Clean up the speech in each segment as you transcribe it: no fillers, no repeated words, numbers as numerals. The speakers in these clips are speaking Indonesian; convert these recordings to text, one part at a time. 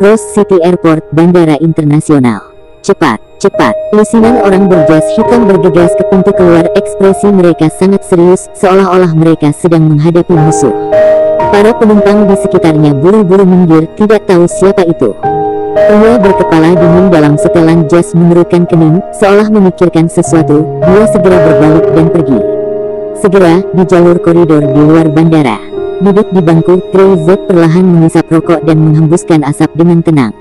Rose City Airport, Bandara Internasional. Cepat, cepat. Lusinan orang berjas hitam bergegas ke pintu keluar. Ekspresi mereka sangat serius, seolah-olah mereka sedang menghadapi musuh. Para penumpang di sekitarnya buru-buru minggir, tidak tahu siapa itu. Pria berkepala dingin dalam setelan jas mengerutkan kening, seolah memikirkan sesuatu. Dia segera berbalik dan pergi. Segera, di jalur koridor di luar bandara, duduk di bangku, Grey Z perlahan mengisap rokok dan menghembuskan asap dengan tenang.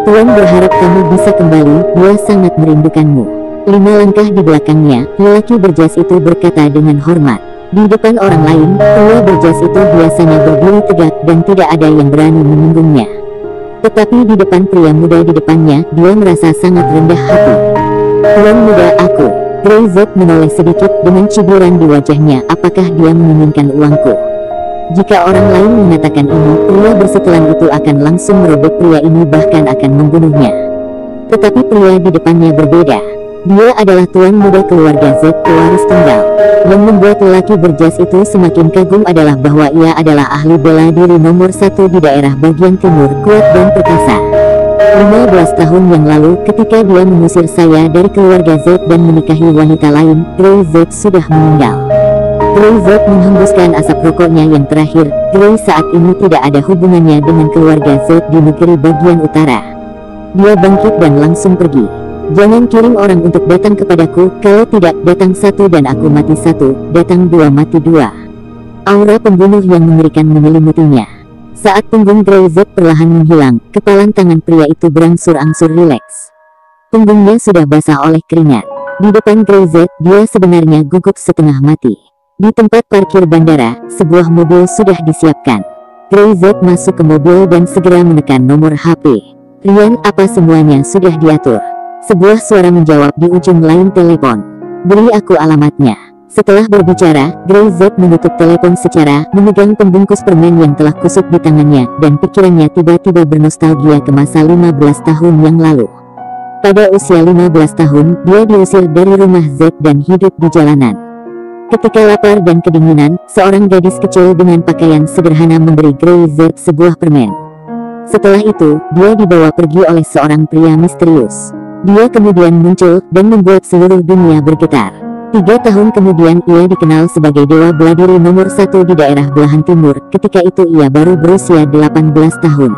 Tuan berharap kamu bisa kembali, dia sangat merindukanmu. 5 langkah di belakangnya, lelaki berjas itu berkata dengan hormat. Di depan orang lain, pria berjas itu biasanya berdiri tegak dan tidak ada yang berani menyinggungnya. Tetapi di depan pria muda di depannya, dia merasa sangat rendah hati. Tuan muda aku. Grey Z menoleh sedikit dengan cibiran di wajahnya. Apakah dia menginginkan uangku? Jika orang lain mengatakan ini, pria bersetelan itu akan langsung merobek pria ini, bahkan akan membunuhnya. Tetapi pria di depannya berbeda. Dia adalah tuan muda keluarga Z, pewaris tunggal. Yang membuat lelaki berjas itu semakin kagum adalah bahwa ia adalah ahli bela diri nomor 1 di daerah bagian timur, kuat dan perkasa. 15 tahun yang lalu, ketika dia mengusir saya dari keluarga Z dan menikahi wanita lain, Grey Z sudah meninggal. Grey Z menghembuskan asap rokoknya yang terakhir. Grey saat ini tidak ada hubungannya dengan keluarga Z di negeri bagian utara. Dia bangkit dan langsung pergi. Jangan kirim orang untuk datang kepadaku, kalau tidak, datang 1 dan aku mati 1, datang 2 mati 2. Aura pembunuh yang mengerikan menyelimutinya. Saat punggung Grey Z perlahan menghilang, kepalan tangan pria itu berangsur-angsur rileks. Punggungnya sudah basah oleh keringat. Di depan Grey Z, dia sebenarnya gugup setengah mati. Di tempat parkir bandara, sebuah mobil sudah disiapkan. Grey Z masuk ke mobil dan segera menekan nomor HP. Rian, apa semuanya sudah diatur? Sebuah suara menjawab di ujung lain telepon. Beri aku alamatnya. Setelah berbicara, Grey Z menutup telepon secara memegang pembungkus permen yang telah kusut di tangannya, dan pikirannya tiba-tiba bernostalgia ke masa 15 tahun yang lalu. Pada usia 15 tahun, dia diusir dari rumah Z dan hidup di jalanan. Ketika lapar dan kedinginan, seorang gadis kecil dengan pakaian sederhana memberi Grey Z sebuah permen. Setelah itu, dia dibawa pergi oleh seorang pria misterius. Dia kemudian muncul dan membuat seluruh dunia bergetar. 3 tahun kemudian ia dikenal sebagai dewa bela diri nomor 1 di daerah belahan timur. Ketika itu ia baru berusia 18 tahun.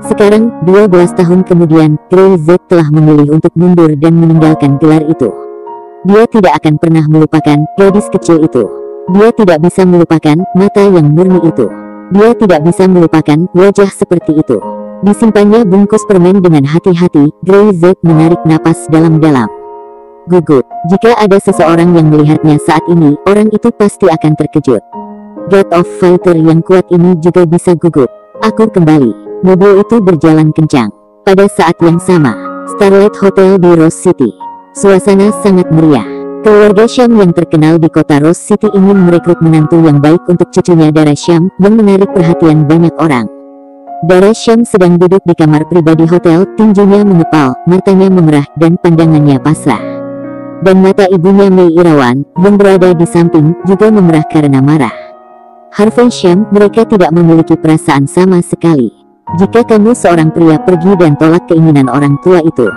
Sekarang, 12 tahun kemudian, Grey Z telah memilih untuk mundur dan meninggalkan gelar itu. Dia tidak akan pernah melupakan gadis kecil itu. Dia tidak bisa melupakan mata yang murni itu. Dia tidak bisa melupakan wajah seperti itu. Disimpannya bungkus permen dengan hati-hati. Grey Z menarik napas dalam-dalam. Gugup. Jika ada seseorang yang melihatnya saat ini, orang itu pasti akan terkejut. God of Fighter yang kuat ini juga bisa gugup. Aku kembali. Mobil itu berjalan kencang. Pada saat yang sama, Starlight Hotel di Rose City. Suasana sangat meriah. Keluarga Syam yang terkenal di kota Rose City ingin merekrut menantu yang baik untuk cucunya Dara Syam, yang menarik perhatian banyak orang. Dara Syam sedang duduk di kamar pribadi hotel, tinjunya mengepal, matanya memerah, dan pandangannya pasrah. Dan mata ibunya Mei Irawan, yang berada di samping, juga memerah karena marah. Harvey Syam, mereka tidak memiliki perasaan sama sekali. Jika kamu seorang pria pergi dan tolak keinginan orang tua itu.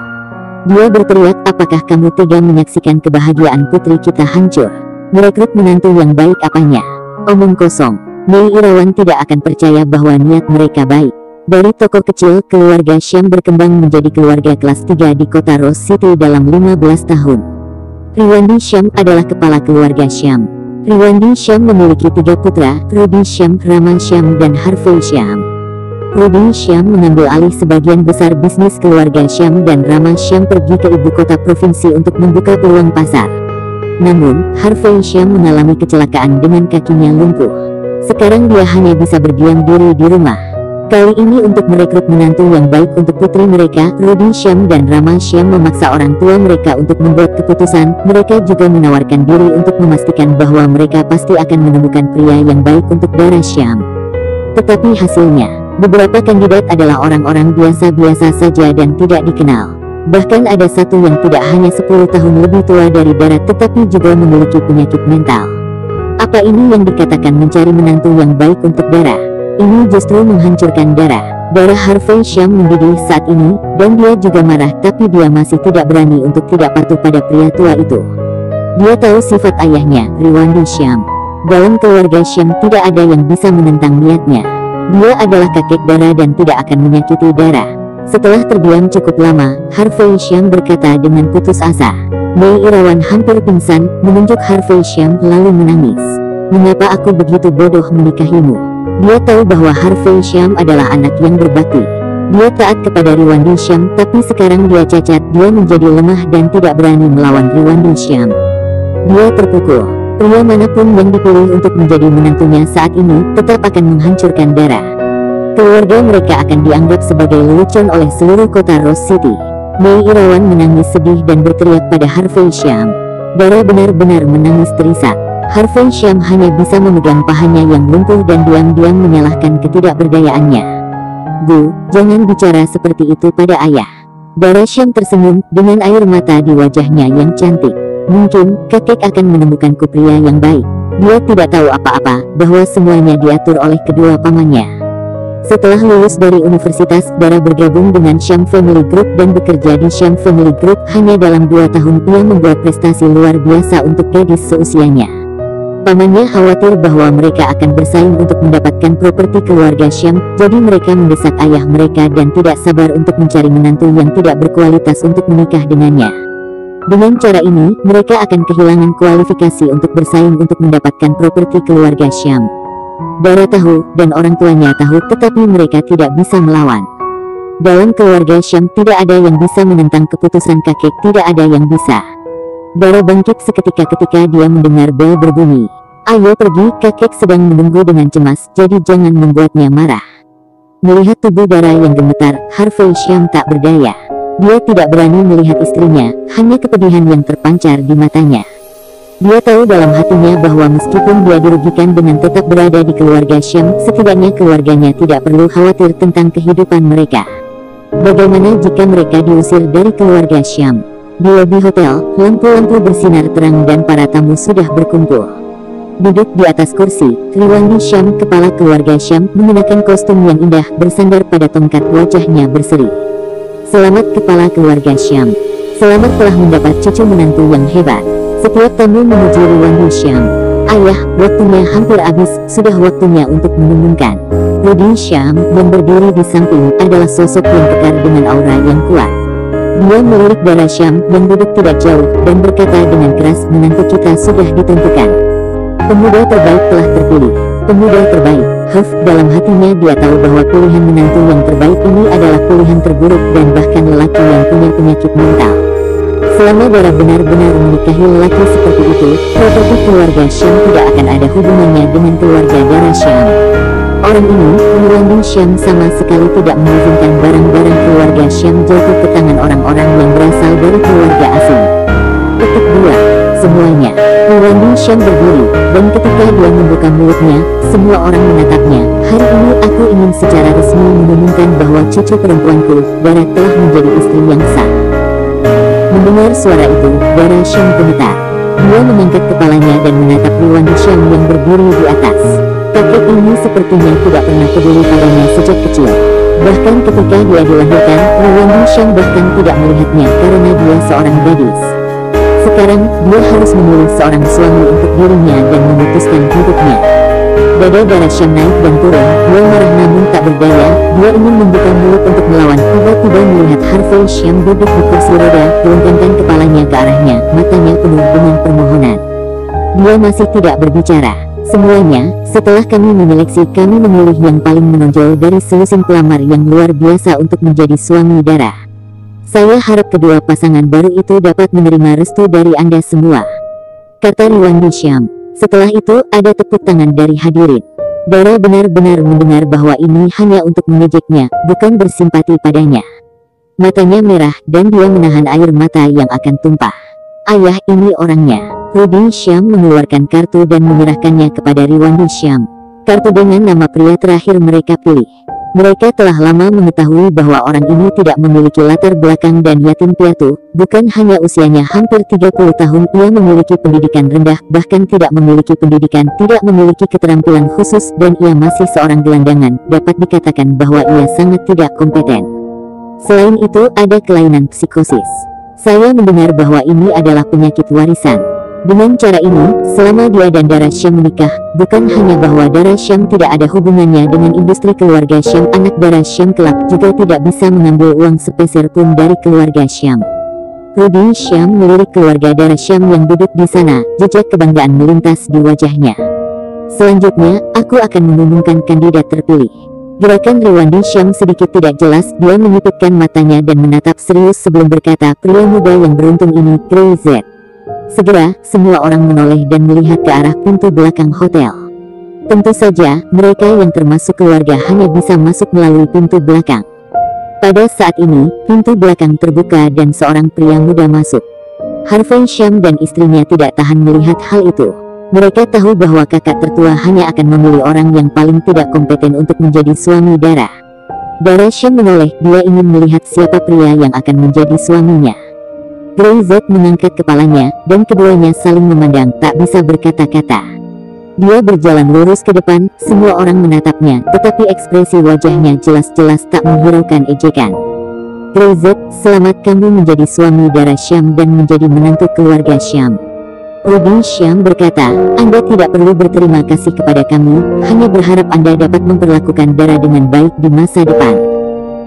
Dia berteriak, apakah kamu tega menyaksikan kebahagiaan putri kita hancur? Merekrut menantu yang baik apanya? Omong kosong. Mei Irawan tidak akan percaya bahwa niat mereka baik. Dari toko kecil, keluarga Syam berkembang menjadi keluarga kelas 3 di kota Rose City dalam 15 tahun. Riwandi Syam adalah kepala keluarga Syam. Riwandi Syam memiliki 3 putra, Rudy Syam, Rama Syam, dan Harvey Syam. Rudy Syam mengambil alih sebagian besar bisnis keluarga Syam dan Rama Syam pergi ke ibu kota provinsi untuk membuka peluang pasar. Namun, Harvey Syam mengalami kecelakaan dengan kakinya lumpuh. Sekarang dia hanya bisa berdiam diri di rumah. Kali ini untuk merekrut menantu yang baik untuk putri mereka, Rudy Syam dan Rama Syam memaksa orang tua mereka untuk membuat keputusan. Mereka juga menawarkan diri untuk memastikan bahwa mereka pasti akan menemukan pria yang baik untuk Dara Syam. Tetapi hasilnya, beberapa kandidat adalah orang-orang biasa-biasa saja dan tidak dikenal. Bahkan ada satu yang tidak hanya 10 tahun lebih tua dari Dara tetapi juga memiliki penyakit mental. Apa ini yang dikatakan mencari menantu yang baik untuk Dara? Ini justru menghancurkan Darah. Darah Harvey Sham mendidih saat ini, dan dia juga marah, tapi dia masih tidak berani untuk tidak patuh pada pria tua itu. Dia tahu sifat ayahnya, Riwandi Sham. Dalam keluarga Sham tidak ada yang bisa menentang niatnya. Dia adalah kakek Darah dan tidak akan menyakiti Darah. Setelah terdiam cukup lama, Harvey Sham berkata dengan putus asa. Mei Irawan hampir pingsan, menunjuk Harvey Sham lalu menangis. Mengapa aku begitu bodoh menikahimu? Dia tahu bahwa Harvey Sham adalah anak yang berbakti. Dia taat kepada Riwandi Sham, tapi sekarang dia cacat, dia menjadi lemah dan tidak berani melawan Riwandi Sham. Dia terpukul. Pria manapun yang dipilih untuk menjadi menantunya saat ini, tetap akan menghancurkan Darah. Keluarga mereka akan dianggap sebagai lelucon oleh seluruh kota Rose City. Mei Irawan menangis sedih dan berteriak pada Harvey Sham. Darah benar-benar menangis terisak. Harvey Sham hanya bisa memegang pahanya yang lumpuh dan diam-diam menyalahkan ketidakberdayaannya. Bu, jangan bicara seperti itu pada ayah. Darah Sham tersenyum, dengan air mata di wajahnya yang cantik. Mungkin, kakek akan menemukanku pria yang baik. Dia tidak tahu apa-apa, bahwa semuanya diatur oleh kedua pamannya. Setelah lulus dari universitas, Darah bergabung dengan Sham Family Group dan bekerja di Sham Family Group. Hanya dalam 2 tahun ia membuat prestasi luar biasa untuk gadis seusianya. Pamannya khawatir bahwa mereka akan bersaing untuk mendapatkan properti keluarga Sham, jadi mereka mendesak ayah mereka dan tidak sabar untuk mencari menantu yang tidak berkualitas untuk menikah dengannya. Dengan cara ini, mereka akan kehilangan kualifikasi untuk bersaing untuk mendapatkan properti keluarga Sham. Darah tahu, dan orang tuanya tahu, tetapi mereka tidak bisa melawan. Dalam keluarga Sham tidak ada yang bisa menentang keputusan kakek, tidak ada yang bisa. Darah bangkit seketika ketika dia mendengar bel berbunyi. Ayo pergi, kakek sedang menunggu dengan cemas, jadi jangan membuatnya marah. Melihat tubuh Darah yang gemetar, Harvey Sham tak berdaya. Dia tidak berani melihat istrinya, hanya kepedihan yang terpancar di matanya. Dia tahu dalam hatinya bahwa meskipun dia dirugikan dengan tetap berada di keluarga Sham, setidaknya keluarganya tidak perlu khawatir tentang kehidupan mereka. Bagaimana jika mereka diusir dari keluarga Sham? Di lobi hotel, lampu-lampu bersinar terang dan para tamu sudah berkumpul. Duduk di atas kursi, Riwandi Sham, kepala keluarga Sham, mengenakan kostum yang indah, bersandar pada tongkat, wajahnya berseri. Selamat kepala keluarga Sham. Selamat telah mendapat cucu menantu yang hebat. Setiap tamu memuji Riwandi Sham. Ayah, waktunya hampir habis, sudah waktunya untuk mengumumkan. Rudy Sham, yang berdiri di samping, adalah sosok yang kekar dengan aura yang kuat. Dia melirik Darah Sham yang duduk tidak jauh, dan berkata dengan keras, menantu kita sudah ditentukan. Pemuda terbaik telah terpilih. Pemuda terbaik. Dalam hatinya dia tahu bahwa pilihan menantu yang terbaik ini adalah pilihan terburuk dan bahkan lelaki yang punya penyakit mental. Selama Darah benar-benar menikahi lelaki seperti itu, properti keluarga Sham tidak akan ada hubungannya dengan keluarga Darah Sham. Orang ini, Riwandi Sham, sama sekali tidak mengizinkan barang-barang keluarga Sham jatuh ke tangan orang-orang yang berasal dari keluarga asing. Petik 2. Semuanya. Riwandi Sham berdiri, dan ketika dia membuka mulutnya, semua orang menatapnya. Hari ini aku ingin secara resmi mengumumkan bahwa cucu perempuanku, Darah, telah menjadi istri yang sah. Mendengar suara itu, Darah Sham gemetar. Dia mengangkat kepalanya dan menatap Riwandi Sham yang berdiri di atas. Kakek ini sepertinya tidak pernah peduli padanya sejak kecil. Bahkan ketika dia dilahirkan, Riwandi Sham bahkan tidak melihatnya karena dia seorang gadis. Sekarang, dia harus memilih seorang suami untuk dirinya dan memutuskan hidupnya. Dada Darah Sham naik dan turun, dia marah namun tak berdaya, dia ingin membuka mulut untuk melawan. Tiba-tiba melihat Harvey Sham duduk di kursi roda, gelengkan kepalanya ke arahnya, matanya penuh dengan permohonan. Dia masih tidak berbicara. Semuanya, setelah kami menyeleksi, kami memilih yang paling menonjol dari selusin pelamar yang luar biasa untuk menjadi suami Darah. Saya harap kedua pasangan baru itu dapat menerima restu dari Anda semua, kata Riwandi Sham. Setelah itu, ada tepuk tangan dari hadirin. Darah benar-benar mendengar bahwa ini hanya untuk mengejeknya, bukan bersimpati padanya. Matanya merah, dan dia menahan air mata yang akan tumpah. Ayah, ini orangnya. Rudy Sham mengeluarkan kartu dan menyerahkannya kepada Riwandi Sham. Kartu dengan nama pria terakhir mereka pilih. Mereka telah lama mengetahui bahwa orang ini tidak memiliki latar belakang dan yatim piatu. Bukan hanya usianya hampir 30 tahun, ia memiliki pendidikan rendah, bahkan tidak memiliki pendidikan, tidak memiliki keterampilan khusus, dan ia masih seorang gelandangan. Dapat dikatakan bahwa ia sangat tidak kompeten. Selain itu, ada kelainan psikosis. Saya mendengar bahwa ini adalah penyakit warisan. Dengan cara ini, selama dia dan Dara Syam menikah, bukan hanya bahwa Dara Syam tidak ada hubungannya dengan industri keluarga Syam, anak Dara Syam kelak juga tidak bisa mengambil uang sepeser pun dari keluarga Syam. Rudy Syam melirik keluarga Dara Syam yang duduk di sana, jejak kebanggaan melintas di wajahnya. Selanjutnya, aku akan mengumumkan kandidat terpilih. Gerakan Riwandi Syam sedikit tidak jelas, dia menyipitkan matanya dan menatap serius sebelum berkata, pria muda yang beruntung ini, Grey Z. Segera, semua orang menoleh dan melihat ke arah pintu belakang hotel. Tentu saja, mereka yang termasuk keluarga hanya bisa masuk melalui pintu belakang. Pada saat ini, pintu belakang terbuka dan seorang pria muda masuk. Harvey Syam dan istrinya tidak tahan melihat hal itu. Mereka tahu bahwa kakak tertua hanya akan memilih orang yang paling tidak kompeten untuk menjadi suami Dara. Dara Syam menoleh, dia ingin melihat siapa pria yang akan menjadi suaminya. Grey Z mengangkat kepalanya, dan keduanya saling memandang, tak bisa berkata-kata. Dia berjalan lurus ke depan, semua orang menatapnya, tetapi ekspresi wajahnya jelas-jelas tak menghiraukan ejekan. Grey Z, selamat kamu menjadi suami Dara Syam dan menjadi menantu keluarga Syam. Rudy Syam berkata, Anda tidak perlu berterima kasih kepada kami, hanya berharap Anda dapat memperlakukan Dara dengan baik di masa depan.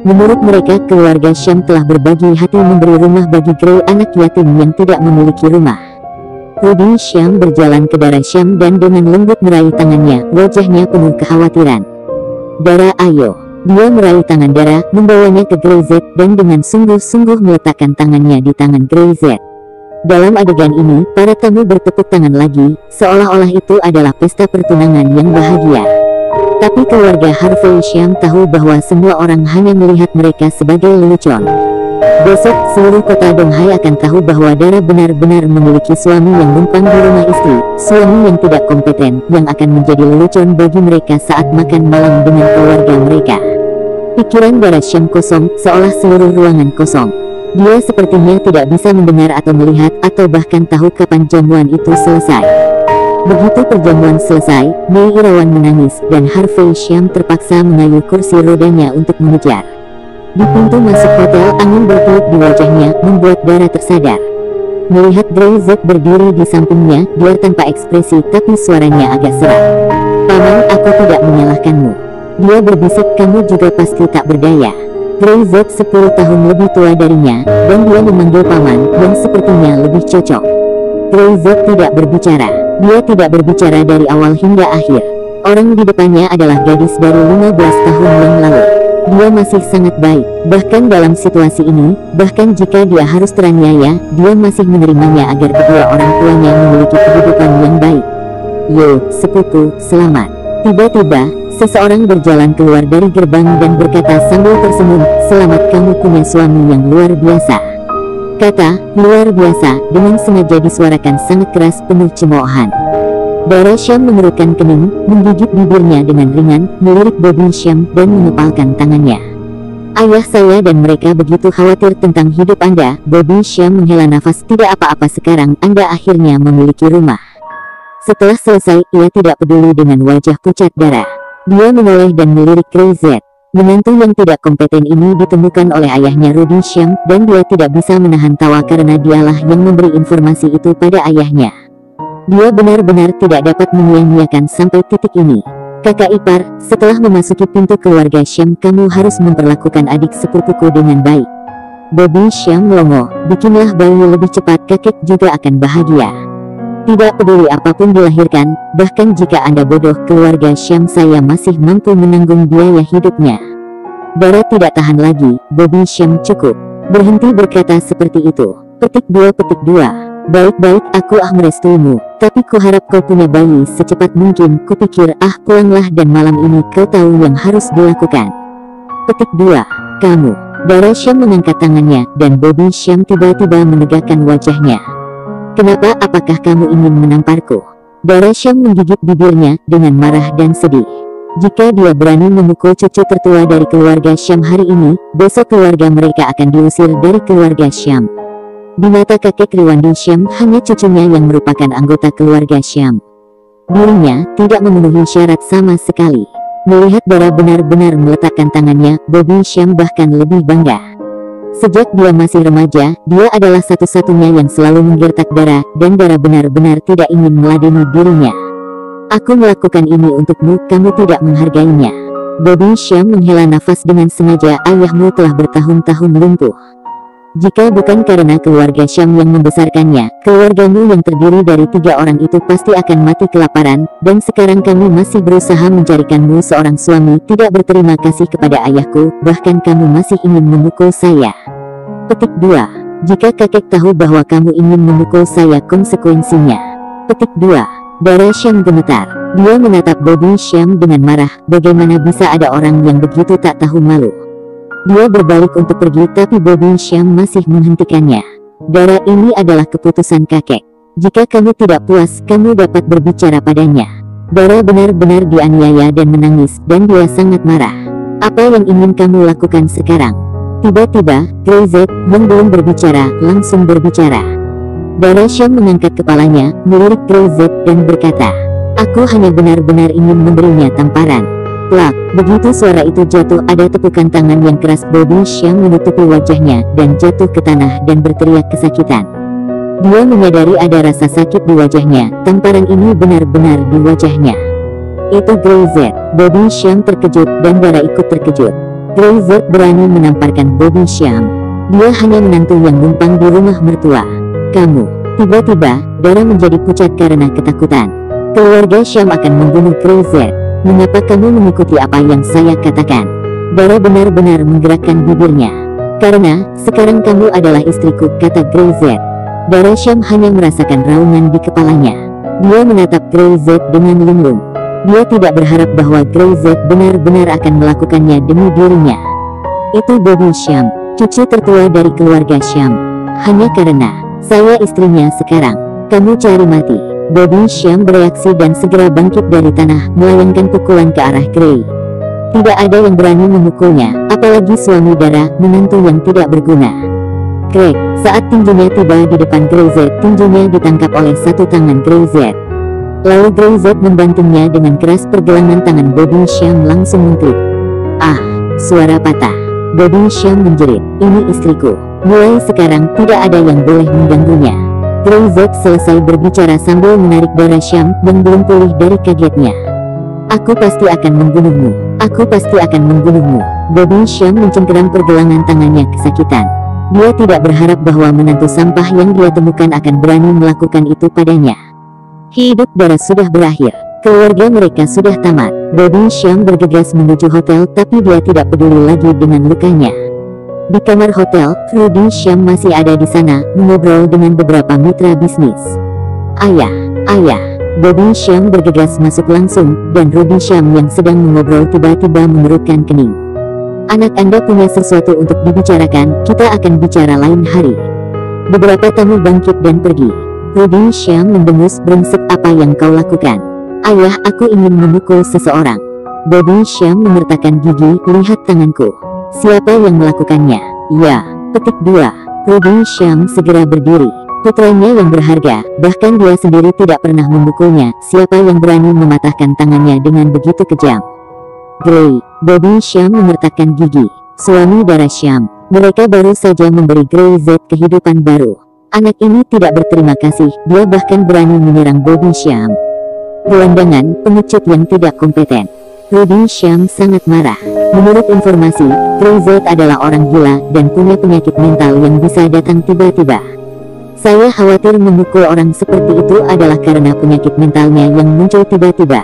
Menurut mereka, keluarga Syam telah berbagi hati memberi rumah bagi Grey, anak yatim yang tidak memiliki rumah. Rudy Syam berjalan ke Dara Syam dan dengan lembut meraih tangannya, wajahnya penuh kekhawatiran. Dara, ayo. Dia meraih tangan Dara, membawanya ke Grey Z, dan dengan sungguh-sungguh meletakkan tangannya di tangan Grey Z. Dalam adegan ini, para tamu bertepuk tangan lagi, seolah-olah itu adalah pesta pertunangan yang bahagia. Tapi keluarga Harvey Syam tahu bahwa semua orang hanya melihat mereka sebagai lelucon. Besok, seluruh kota Donghai akan tahu bahwa Dara benar-benar memiliki suami yang numpang di rumah istri, suami yang tidak kompeten, yang akan menjadi lelucon bagi mereka saat makan malam dengan keluarga mereka. Pikiran Dara Syam kosong, seolah seluruh ruangan kosong. Dia sepertinya tidak bisa mendengar atau melihat, atau bahkan tahu kapan jamuan itu selesai. Begitu perjamuan selesai, Mei Irawan menangis, dan Harvey Syam terpaksa mengayuh kursi rodanya untuk mengejar. Di pintu masuk hotel, angin bertiup di wajahnya, membuat Dara tersadar. Melihat Grey Z berdiri di sampingnya, dia tanpa ekspresi, tapi suaranya agak serak. Paman, aku tidak menyalahkanmu. Dia berbisik, kamu juga pasti tak berdaya. Grey Z 10 tahun lebih tua darinya, dan dia memanggil paman, yang sepertinya lebih cocok. Grey Z tidak berbicara. Dia tidak berbicara dari awal hingga akhir. Orang di depannya adalah gadis dari 15 tahun yang lalu. Dia masih sangat baik. Bahkan dalam situasi ini, bahkan jika dia harus teraniaya, dia masih menerimanya agar kedua orang tuanya memiliki kehidupan yang baik. Yo, sepupu, selamat. Tiba-tiba, seseorang berjalan keluar dari gerbang dan berkata sambil tersenyum, selamat, kamu punya suami yang luar biasa. Kata luar biasa dengan sengaja disuarakan sangat keras, penuh cemoohan. Dara Syam mengerutkan kening, menggigit bibirnya dengan ringan, melirik Bobby Syam dan mengepalkan tangannya. Ayah saya dan mereka begitu khawatir tentang hidup Anda. Bobby Syam menghela nafas, tidak apa-apa, sekarang Anda akhirnya memiliki rumah. Setelah selesai, ia tidak peduli dengan wajah pucat Dara. Dia menoleh dan melirik Grey Z. Menantu yang tidak kompeten ini ditemukan oleh ayahnya Rudy Syam, dan dia tidak bisa menahan tawa karena dialah yang memberi informasi itu pada ayahnya. Dia benar-benar tidak dapat menyia-nyiakan sampai titik ini. Kakak ipar, setelah memasuki pintu keluarga Syam, kamu harus memperlakukan adik sepupuku dengan baik. Bobby Syam melongo, bikinlah bayi lebih cepat, kakek juga akan bahagia. Tidak peduli apapun dilahirkan, bahkan jika Anda bodoh, keluarga Syam saya masih mampu menanggung biaya hidupnya. Dara tidak tahan lagi, Bobby Syam, cukup. Berhenti berkata seperti itu. Petik 2. Baik-baik, aku merestuimu, tapi kuharap kau punya bayi secepat mungkin. Kupikir pulanglah dan malam ini kau tahu yang harus dilakukan. Petik 2. Kamu. Dara Syam mengangkat tangannya, dan Bobby Syam tiba-tiba menegakkan wajahnya. Kenapa? Apakah kamu ingin menamparku? Dara Syam menggigit bibirnya dengan marah dan sedih. Jika dia berani memukul cucu tertua dari keluarga Syam hari ini, besok keluarga mereka akan diusir dari keluarga Syam. Di mata kakek Riwandi Syam, hanya cucunya yang merupakan anggota keluarga Syam. Dirinya tidak memenuhi syarat sama sekali. Melihat Dara benar-benar meletakkan tangannya, Bobby Syam bahkan lebih bangga. Sejak dia masih remaja, dia adalah satu-satunya yang selalu menggertak Dara, dan Dara benar-benar tidak ingin meladeni dirinya. Aku melakukan ini untukmu, kamu tidak menghargainya. Bobby Syam menghela nafas dengan sengaja. Ayahmu telah bertahun-tahun lumpuh. Jika bukan karena keluarga Syam yang membesarkannya, keluargamu yang terdiri dari 3 orang itu pasti akan mati kelaparan, dan sekarang kamu masih berusaha mencarikanmu seorang suami. Tidak berterima kasih kepada ayahku, bahkan kamu masih ingin memukul saya. Petik 2. Jika kakek tahu bahwa kamu ingin memukul saya, konsekuensinya. Petik 2. Dara Syam gemetar. Dia menatap Bobby Syam dengan marah. Bagaimana bisa ada orang yang begitu tak tahu malu? Dia berbalik untuk pergi, tapi Bobby Syam masih menghentikannya. Dara, ini adalah keputusan kakek. Jika kamu tidak puas, kamu dapat berbicara padanya. Dara benar-benar dianiaya dan menangis, dan dia sangat marah. Apa yang ingin kamu lakukan sekarang? Tiba-tiba, Grey yang belum berbicara, langsung berbicara. Dara Syam mengangkat kepalanya, melirik Grey dan berkata, "Aku hanya benar-benar ingin memberinya tamparan." Plak, begitu suara itu jatuh, ada tepukan tangan yang keras. Bobby Syam menutupi wajahnya, dan jatuh ke tanah dan berteriak kesakitan. Dia menyadari ada rasa sakit di wajahnya. Tamparan ini benar-benar di wajahnya. Itu Grey. Bobby Syam terkejut, dan Dara ikut terkejut. Grey berani menamparkan Bobby Syam. Dia hanya menantu yang numpang di rumah mertua. Kamu. Tiba-tiba, Dara menjadi pucat karena ketakutan. Keluarga Syam akan membunuh Grey. Mengapa kamu mengikuti apa yang saya katakan? Dara benar-benar menggerakkan bibirnya. Karena, sekarang kamu adalah istriku, kata Grey. Dara Syam hanya merasakan raungan di kepalanya. Dia menatap Grey dengan linglung. Dia tidak berharap bahwa Grey benar-benar akan melakukannya demi dirinya. Itu Bobby Syam, cucu tertua dari keluarga Syam. Hanya karena saya istrinya sekarang, kamu cari mati. Bobby Syam bereaksi dan segera bangkit dari tanah, melayangkan pukulan ke arah Grey. Tidak ada yang berani memukulnya, apalagi suami Dara, menantu yang tidak berguna. Crack, saat tinjunya tiba di depan Grey, tinjunya ditangkap oleh satu tangan Grey. Lalu Grey membantingnya dengan keras. Pergelangan tangan Bobby Syam langsung mengklik. Ah, suara patah. Bobby Syam menjerit, "Ini istriku. Mulai sekarang tidak ada yang boleh mengganggunya." Grey selesai berbicara sambil menarik Dara Syam yang belum pulih dari kagetnya. "Aku pasti akan membunuhmu. Aku pasti akan membunuhmu." Bobby Syam mencengkeram pergelangan tangannya kesakitan. Dia tidak berharap bahwa menantu sampah yang dia temukan akan berani melakukan itu padanya. Hidup Dara sudah berakhir. Keluarga mereka sudah tamat. Bobby Syam bergegas menuju hotel, tapi dia tidak peduli lagi dengan lukanya. Di kamar hotel, Rudy Syam masih ada di sana, mengobrol dengan beberapa mitra bisnis. Ayah. Bobby Syam bergegas masuk langsung, dan Rudy Syam yang sedang mengobrol tiba-tiba mengerutkan kening. "Anak Anda punya sesuatu untuk dibicarakan, kita akan bicara lain hari." Beberapa tamu bangkit dan pergi. Rudy Syam mendengus, "Brengsek, apa yang kau lakukan?" "Ayah, aku ingin memukul seseorang." Bobby Syam memertakkan gigi, "Lihat tanganku. Siapa yang melakukannya?" "Ya." Petik 2. Rudy Syam segera berdiri. Putranya yang berharga, bahkan dia sendiri tidak pernah memukulnya. Siapa yang berani mematahkan tangannya dengan begitu kejam? Grey. Bobby Syam memertakkan gigi. Suami Dara Syam. Mereka baru saja memberi Grey kehidupan baru. Anak ini tidak berterima kasih, dia bahkan berani menyerang Bobby Syam. Gelandangan, pengecut yang tidak kompeten. Rudy Syam sangat marah. Menurut informasi, Grey adalah orang gila dan punya penyakit mental yang bisa datang tiba-tiba. Saya khawatir memukul orang seperti itu adalah karena penyakit mentalnya yang muncul tiba-tiba.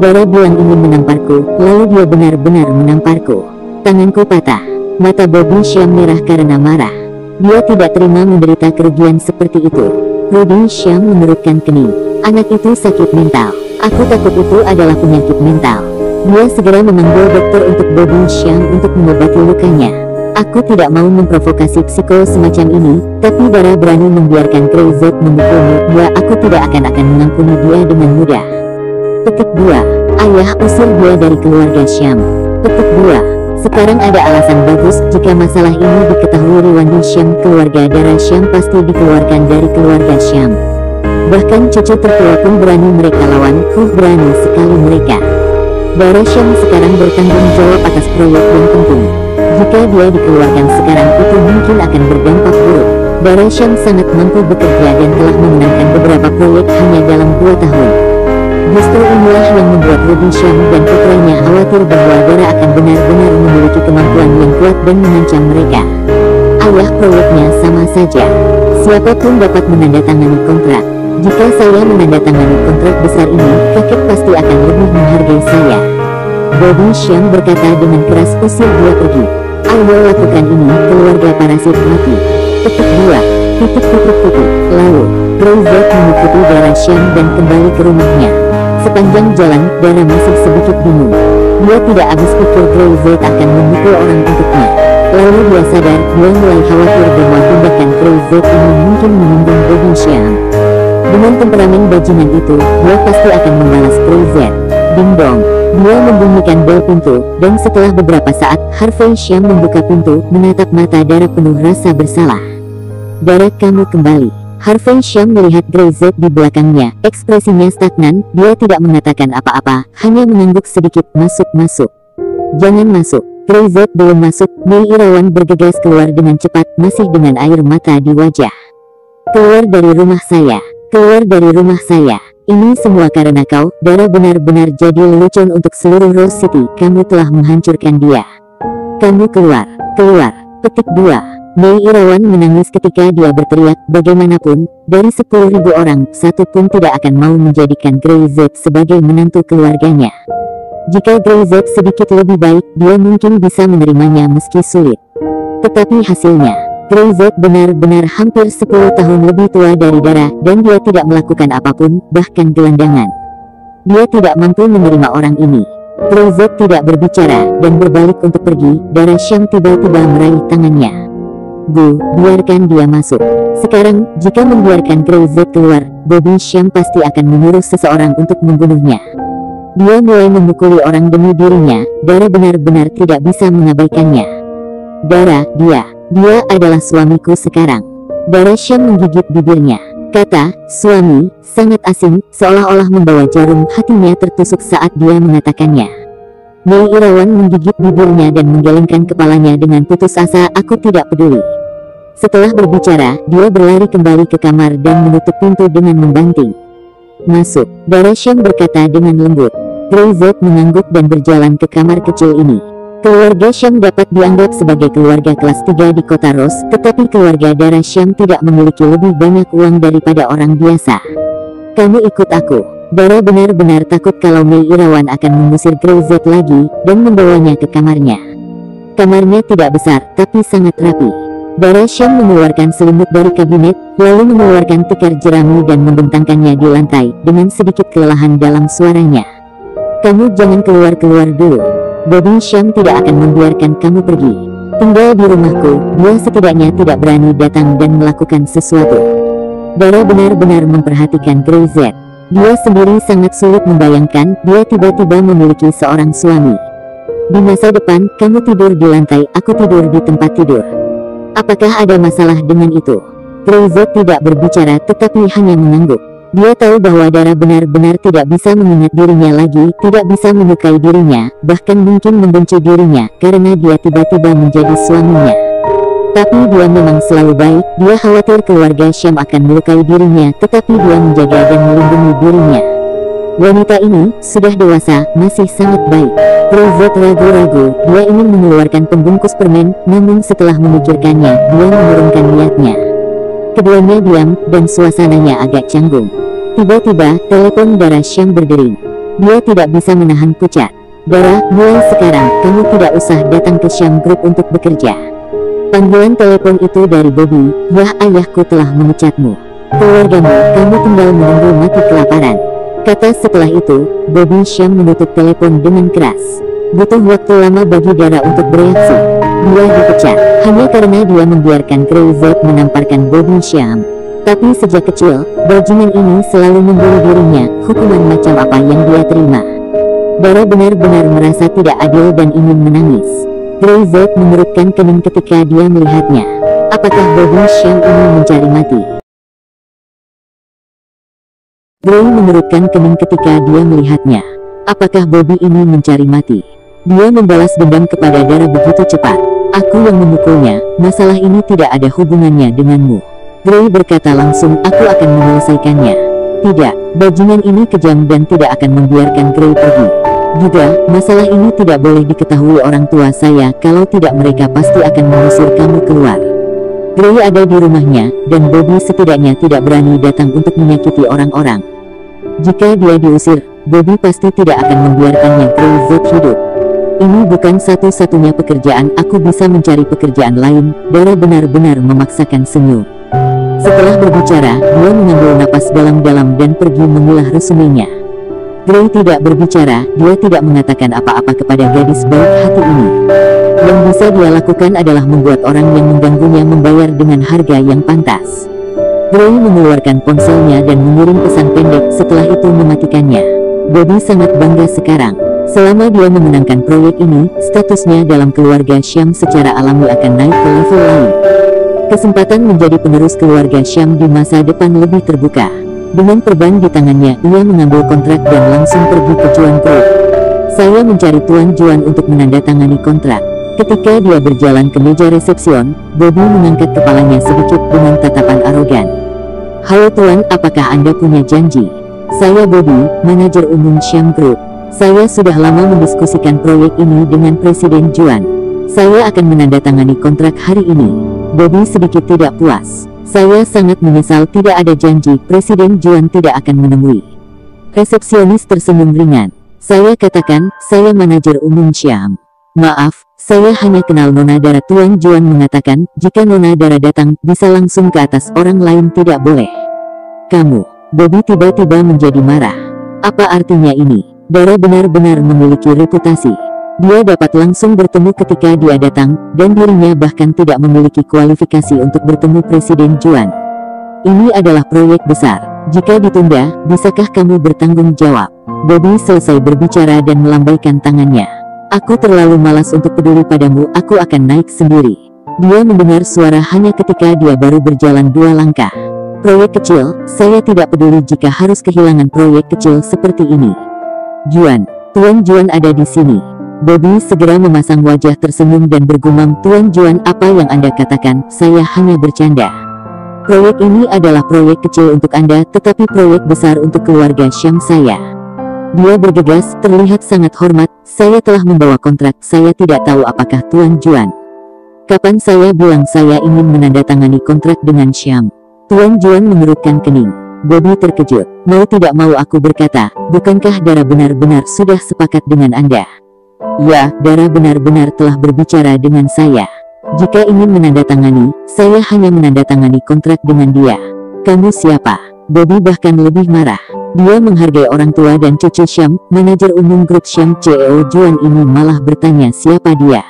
Dara bilang ingin menamparku, lalu dia benar-benar menamparku. Tanganku patah. Mata Bobby Syam merah karena marah. Dia tidak terima menderita kerugian seperti itu. Rudy Syam mengerutkan kening. Anak itu sakit mental. Aku takut itu adalah penyakit mental. Dia segera memanggil dokter untuk Bobby Syam untuk mengobati lukanya. Aku tidak mau memprovokasi psiko semacam ini, tapi Dara berani membiarkan Grey memukulmu. Ya, aku tidak akan mengampuni dia dengan mudah. Petik 2. Ayah usir dia dari keluarga Syam. Petik 2. Sekarang ada alasan bagus jika masalah ini diketahui Riwandi Syam. Keluarga darah Syam pasti dikeluarkan dari keluarga Syam. Bahkan cucu tertua pun berani mereka lawan. Berani sekali mereka. Darah Syam sekarang bertanggung jawab atas proyek yang penting. Jika dia dikeluarkan sekarang itu mungkin akan berdampak buruk. Darah Syam sangat mampu bekerja dan telah memenangkan beberapa proyek hanya dalam 2 tahun. Justru inilah yang membuat Ruby Syam dan putranya khawatir bahwa Dara akan benar-benar memiliki kemampuan yang kuat dan mengancam mereka. Ayah proyeknya sama saja. Siapapun dapat menandatangani kontrak. Jika saya menandatangani kontrak besar ini, kakek pasti akan lebih menghargai saya. Bobby Syam berkata dengan keras. Usir dia pergi. Ayo lakukan ini, keluarga parasit mati. Petik 2. Lalu, Greyzet mengikuti Darah Syam dan kembali ke rumahnya. Sepanjang jalan, Dara masih sedikit bingung. Dia tidak habis pikir Greyzet akan memukul orang untuknya. Lalu dia sadar, dia mulai khawatir bahwa tindakan Greyzet ini mungkin menyinggung Bobby Syam. Dengan temperamen bajingan itu, dia pasti akan membalas Greyzet. Ding dong. Dia membunyikan bel pintu, dan setelah beberapa saat, Harvey Syam membuka pintu, menatap mata Dara penuh rasa bersalah. Dara, kamu kembali. Harvey Syam melihat Greyzet di belakangnya, ekspresinya stagnan, dia tidak mengatakan apa-apa, hanya mengangguk sedikit. Masuk. Jangan masuk. Greyzet belum masuk, Mei Irawan bergegas keluar dengan cepat, masih dengan air mata di wajah. Keluar dari rumah saya. Keluar dari rumah saya. Ini semua karena kau. Dara benar-benar jadi lelucon untuk seluruh Rose City. Kamu telah menghancurkan dia. Kamu keluar. Petik 2. Mei Irawan menangis ketika dia berteriak. Bagaimanapun, dari 10.000 orang, satu pun tidak akan mau menjadikan Greyzet sebagai menantu keluarganya. Jika Greyzet sedikit lebih baik, dia mungkin bisa menerimanya meski sulit. Tetapi hasilnya, Greyzet benar-benar hampir 10 tahun lebih tua dari Dara, dan dia tidak melakukan apapun, bahkan gelandangan. Dia tidak mampu menerima orang ini. Greyzet tidak berbicara, dan berbalik untuk pergi. Darah Syam tiba-tiba meraih tangannya. Bu, biarkan dia masuk. Sekarang, jika membiarkan Greyzet keluar, Bobby Syam pasti akan menyuruh seseorang untuk membunuhnya. Dia mulai memukuli orang demi dirinya. Dara benar-benar tidak bisa mengabaikannya. Dara, dia adalah suamiku sekarang. Darah Syam menggigit bibirnya. Kata, suami, sangat asing, seolah-olah membawa jarum. Hatinya tertusuk saat dia mengatakannya. Mei Irawan menggigit bibirnya dan menggelengkan kepalanya dengan putus asa. Aku tidak peduli. Setelah berbicara, dia berlari kembali ke kamar dan menutup pintu dengan membanting. Masuk, Darah Syam berkata dengan lembut. Greyzet mengangguk dan berjalan ke kamar kecil ini. Keluarga Syam dapat dianggap sebagai keluarga kelas 3 di kota Rose, tetapi keluarga Darah Syam tidak memiliki lebih banyak uang daripada orang biasa. Kamu ikut aku. Dara benar-benar takut kalau Mei Irawan akan mengusir Greyzet lagi, dan membawanya ke kamarnya. Kamarnya tidak besar, tapi sangat rapi. Darah Syam mengeluarkan selimut dari kabinet, lalu mengeluarkan tikar jerami dan membentangkannya di lantai, dengan sedikit kelelahan dalam suaranya. Kamu jangan keluar-keluar dulu. Bobby Syam tidak akan membiarkan kamu pergi. Tinggal di rumahku, dia setidaknya tidak berani datang dan melakukan sesuatu. Dara benar-benar memperhatikan Greyzet. Dia sendiri sangat sulit membayangkan dia tiba-tiba memiliki seorang suami. Di masa depan, kamu tidur di lantai, aku tidur di tempat tidur. Apakah ada masalah dengan itu? Greyzet tidak berbicara tetapi hanya mengangguk. Dia tahu bahwa Dara benar-benar tidak bisa mengingat dirinya lagi, tidak bisa menyukai dirinya, bahkan mungkin membenci dirinya, karena dia tiba-tiba menjadi suaminya. Tapi dia memang selalu baik, dia khawatir keluarga Syam akan melukai dirinya, tetapi dia menjaga dan melindungi dirinya. Wanita ini, sudah dewasa, masih sangat baik. Greyzet ragu-ragu, dia ingin mengeluarkan pembungkus permen, namun setelah memikirkannya, dia menurunkan niatnya. Keduanya diam, dan suasananya agak canggung. Tiba-tiba, telepon Darah Syam berdering. Dia tidak bisa menahan pucat. Dara, mulai sekarang, kamu tidak usah datang ke Syam Group untuk bekerja. Panggilan telepon itu dari Bobby. Yah, ayahku telah memecatmu. Keluargamu, kamu tinggal menunggu mati kelaparan. Kata setelah itu, Bobby Syam menutup telepon dengan keras. Butuh waktu lama bagi Dara untuk bereaksi. Dia dipecat, hanya karena dia membiarkan Greyzet menamparkan Bobby Syam. Tapi sejak kecil, bajingan ini selalu memburu dirinya. Hukuman macam apa yang dia terima? Dara benar-benar merasa tidak adil dan ingin menangis. Grey Z mengerutkan kening ketika dia melihatnya. Apakah Bobby Sham ini mencari mati? Grey mengerutkan kening ketika dia melihatnya. Apakah Bobby ini mencari mati? Dia membalas dendam kepada Dara begitu cepat. Aku yang memukulnya, masalah ini tidak ada hubungannya denganmu. Grey berkata langsung, aku akan menyelesaikannya. Tidak, bajingan ini kejam dan tidak akan membiarkan Grey pergi. Juga, masalah ini tidak boleh diketahui orang tua saya, kalau tidak mereka pasti akan mengusir kamu keluar. Grey ada di rumahnya, dan Bobby setidaknya tidak berani datang untuk menyakiti orang-orang. Jika dia diusir, Bobby pasti tidak akan membiarkannya Grey Z hidup. Ini bukan satu-satunya pekerjaan, aku bisa mencari pekerjaan lain. Dara benar-benar memaksakan senyum. Setelah berbicara, dia mengambil napas dalam-dalam dan pergi mengulah resumenya. Grey tidak berbicara, dia tidak mengatakan apa-apa kepada gadis baik hati ini. Yang bisa dia lakukan adalah membuat orang yang mengganggunya membayar dengan harga yang pantas. Grey mengeluarkan ponselnya dan mengirim pesan pendek, setelah itu mematikannya. Bobby sangat bangga sekarang. Selama dia memenangkan proyek ini, statusnya dalam keluarga Sham secara alami akan naik ke level lain. Kesempatan menjadi penerus keluarga Sham di masa depan lebih terbuka. Dengan perban di tangannya, ia mengambil kontrak dan langsung pergi ke Juan Group. Saya mencari Tuan Juan untuk menandatangani kontrak. Ketika dia berjalan ke meja resepsion, Bobby mengangkat kepalanya sedikit dengan tatapan arogan. Halo Tuan, apakah Anda punya janji? Saya Bobby, manajer umum Sham Group. Saya sudah lama mendiskusikan proyek ini dengan Presiden Juan. Saya akan menandatangani kontrak hari ini. Bobby sedikit tidak puas. Saya sangat menyesal tidak ada janji, Presiden Juan tidak akan menemui. Resepsionis tersenyum ringan. Saya katakan, saya manajer umum Sham. Maaf, saya hanya kenal Nona Dara. Tuan Juan mengatakan, jika Nona Dara datang, bisa langsung ke atas, orang lain tidak boleh. Kamu, Bobby tiba-tiba menjadi marah. Apa artinya ini? Dara benar-benar memiliki reputasi. Dia dapat langsung bertemu ketika dia datang, dan dirinya bahkan tidak memiliki kualifikasi untuk bertemu Presiden Juan. Ini adalah proyek besar. Jika ditunda, bisakah kamu bertanggung jawab? Bobby selesai berbicara dan melambaikan tangannya. Aku terlalu malas untuk peduli padamu, aku akan naik sendiri. Dia mendengar suara hanya ketika dia baru berjalan 2 langkah. Proyek kecil, saya tidak peduli jika harus kehilangan proyek kecil seperti ini. Juan, Tuan Juan ada di sini. Bobby segera memasang wajah tersenyum dan bergumam, Tuan Juan, apa yang Anda katakan, saya hanya bercanda. Proyek ini adalah proyek kecil untuk Anda, tetapi proyek besar untuk keluarga Sham saya. Dia bergegas, terlihat sangat hormat, saya telah membawa kontrak, saya tidak tahu apakah Tuan Juan. Kapan saya bilang saya ingin menandatangani kontrak dengan Sham? Tuan Juan mengerutkan kening. Bobby terkejut. Mau tidak mau aku berkata, bukankah Dara benar-benar sudah sepakat dengan Anda? Ya, Dara benar-benar telah berbicara dengan saya. Jika ingin menandatangani, saya hanya menandatangani kontrak dengan dia. Kamu siapa? Bobby bahkan lebih marah. Dia menghargai orang tua dan cucu Sham, manajer umum grup Sham CEO Juan ini malah bertanya siapa dia.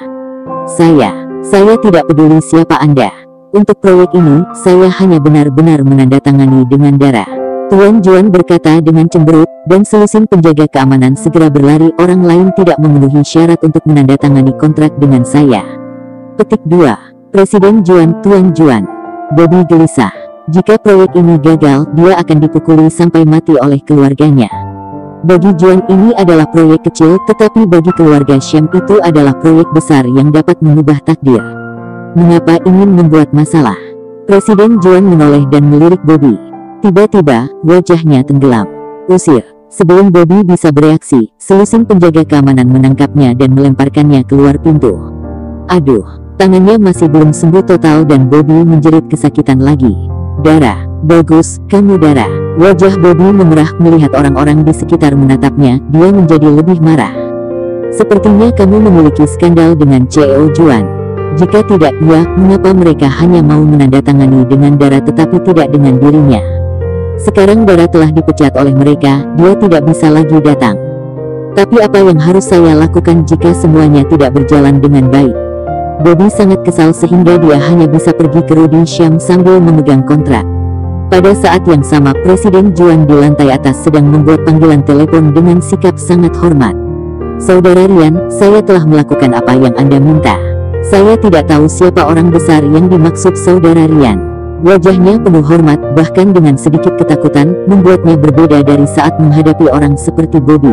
Saya tidak peduli siapa Anda. Untuk proyek ini, saya hanya benar-benar menandatangani dengan Dara. Tuan Juan berkata dengan cemberut, dan selusin penjaga keamanan segera berlari. Orang lain tidak memenuhi syarat untuk menandatangani kontrak dengan saya. Petik 2. Presiden Juan, Tuan Juan. Bobby gelisah. Jika proyek ini gagal, dia akan dipukuli sampai mati oleh keluarganya. Bagi Juan ini adalah proyek kecil, tetapi bagi keluarga Sham itu adalah proyek besar yang dapat mengubah takdir. Mengapa ingin membuat masalah? Presiden Juan menoleh dan melirik Bobby. Tiba-tiba, wajahnya tenggelam. Usir. Sebelum Bobby bisa bereaksi, selusin penjaga keamanan menangkapnya dan melemparkannya keluar pintu. Aduh, tangannya masih belum sembuh total dan Bobby menjerit kesakitan lagi. Dara, bagus, kamu Dara. Wajah Bobby memerah melihat orang-orang di sekitar menatapnya, dia menjadi lebih marah. Sepertinya kamu memiliki skandal dengan CEO Juan. Jika tidak, ya, mengapa mereka hanya mau menandatangani dengan Dara tetapi tidak dengan dirinya? Sekarang Dara telah dipecat oleh mereka, dia tidak bisa lagi datang. Tapi apa yang harus saya lakukan jika semuanya tidak berjalan dengan baik? Bobby sangat kesal sehingga dia hanya bisa pergi ke Rudy Sham sambil memegang kontrak. Pada saat yang sama, Presiden Juan di lantai atas sedang membuat panggilan telepon dengan sikap sangat hormat. Saudara Rian, saya telah melakukan apa yang Anda minta. Saya tidak tahu siapa orang besar yang dimaksud Saudara Rian. Wajahnya penuh hormat, bahkan dengan sedikit ketakutan, membuatnya berbeda dari saat menghadapi orang seperti Bobby.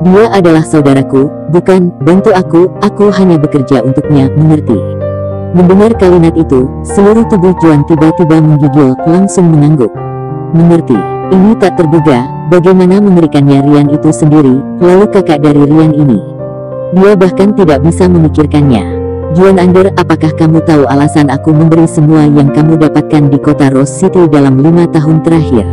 Dia adalah saudaraku, bukan, bantu aku hanya bekerja untuknya, mengerti? Mendengar kalimat itu, seluruh tubuh Juan tiba-tiba menggigil, langsung mengangguk. Mengerti, ini tak terduga, bagaimana mengerikannya Rian itu sendiri, lalu kakak dari Rian ini. Dia bahkan tidak bisa memikirkannya. Juan Ander, apakah kamu tahu alasan aku memberi semua yang kamu dapatkan di kota Rose City dalam 5 tahun terakhir?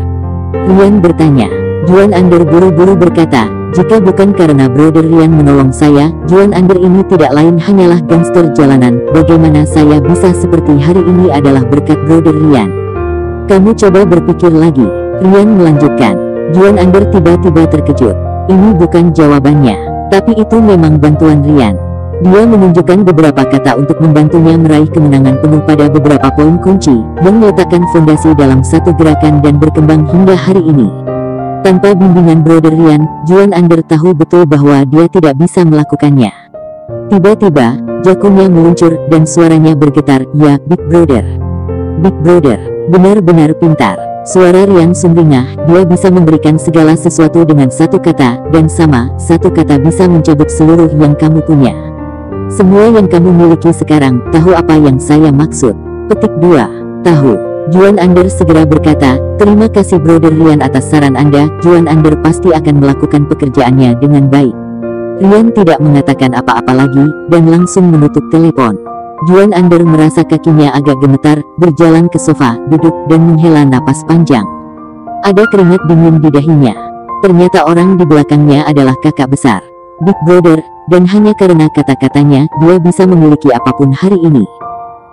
Rian bertanya. Juan Ander buru-buru berkata, jika bukan karena Brother Rian menolong saya, Juan Ander ini tidak lain hanyalah gangster jalanan. Bagaimana saya bisa seperti hari ini adalah berkat Brother Rian. Kamu coba berpikir lagi. Rian melanjutkan. Juan Ander tiba-tiba terkejut. Ini bukan jawabannya, tapi itu memang bantuan Rian. Dia menunjukkan beberapa kata untuk membantunya meraih kemenangan penuh pada beberapa poin kunci, yang meletakkan fondasi dalam satu gerakan dan berkembang hingga hari ini. Tanpa bimbingan Brother Rian, Juan Ander tahu betul bahwa dia tidak bisa melakukannya. Tiba-tiba, jakungnya meluncur dan suaranya bergetar, ya, Big Brother. Big Brother, benar-benar pintar. Suara Rian sumringah, dia bisa memberikan segala sesuatu dengan satu kata, dan satu kata bisa mencabut seluruh yang kamu punya. Semua yang kamu miliki sekarang, tahu apa yang saya maksud? Petik 2. Tahu. Juan Ander segera berkata, terima kasih Brother Rian atas saran Anda. Juan Ander pasti akan melakukan pekerjaannya dengan baik. Rian tidak mengatakan apa-apa lagi, dan langsung menutup telepon. Juan Ander merasa kakinya agak gemetar, berjalan ke sofa, duduk, dan menghela napas panjang. Ada keringat dingin di dahinya. Ternyata orang di belakangnya adalah kakak besar, Big Brother, dan hanya karena kata-katanya, dia bisa memiliki apapun hari ini.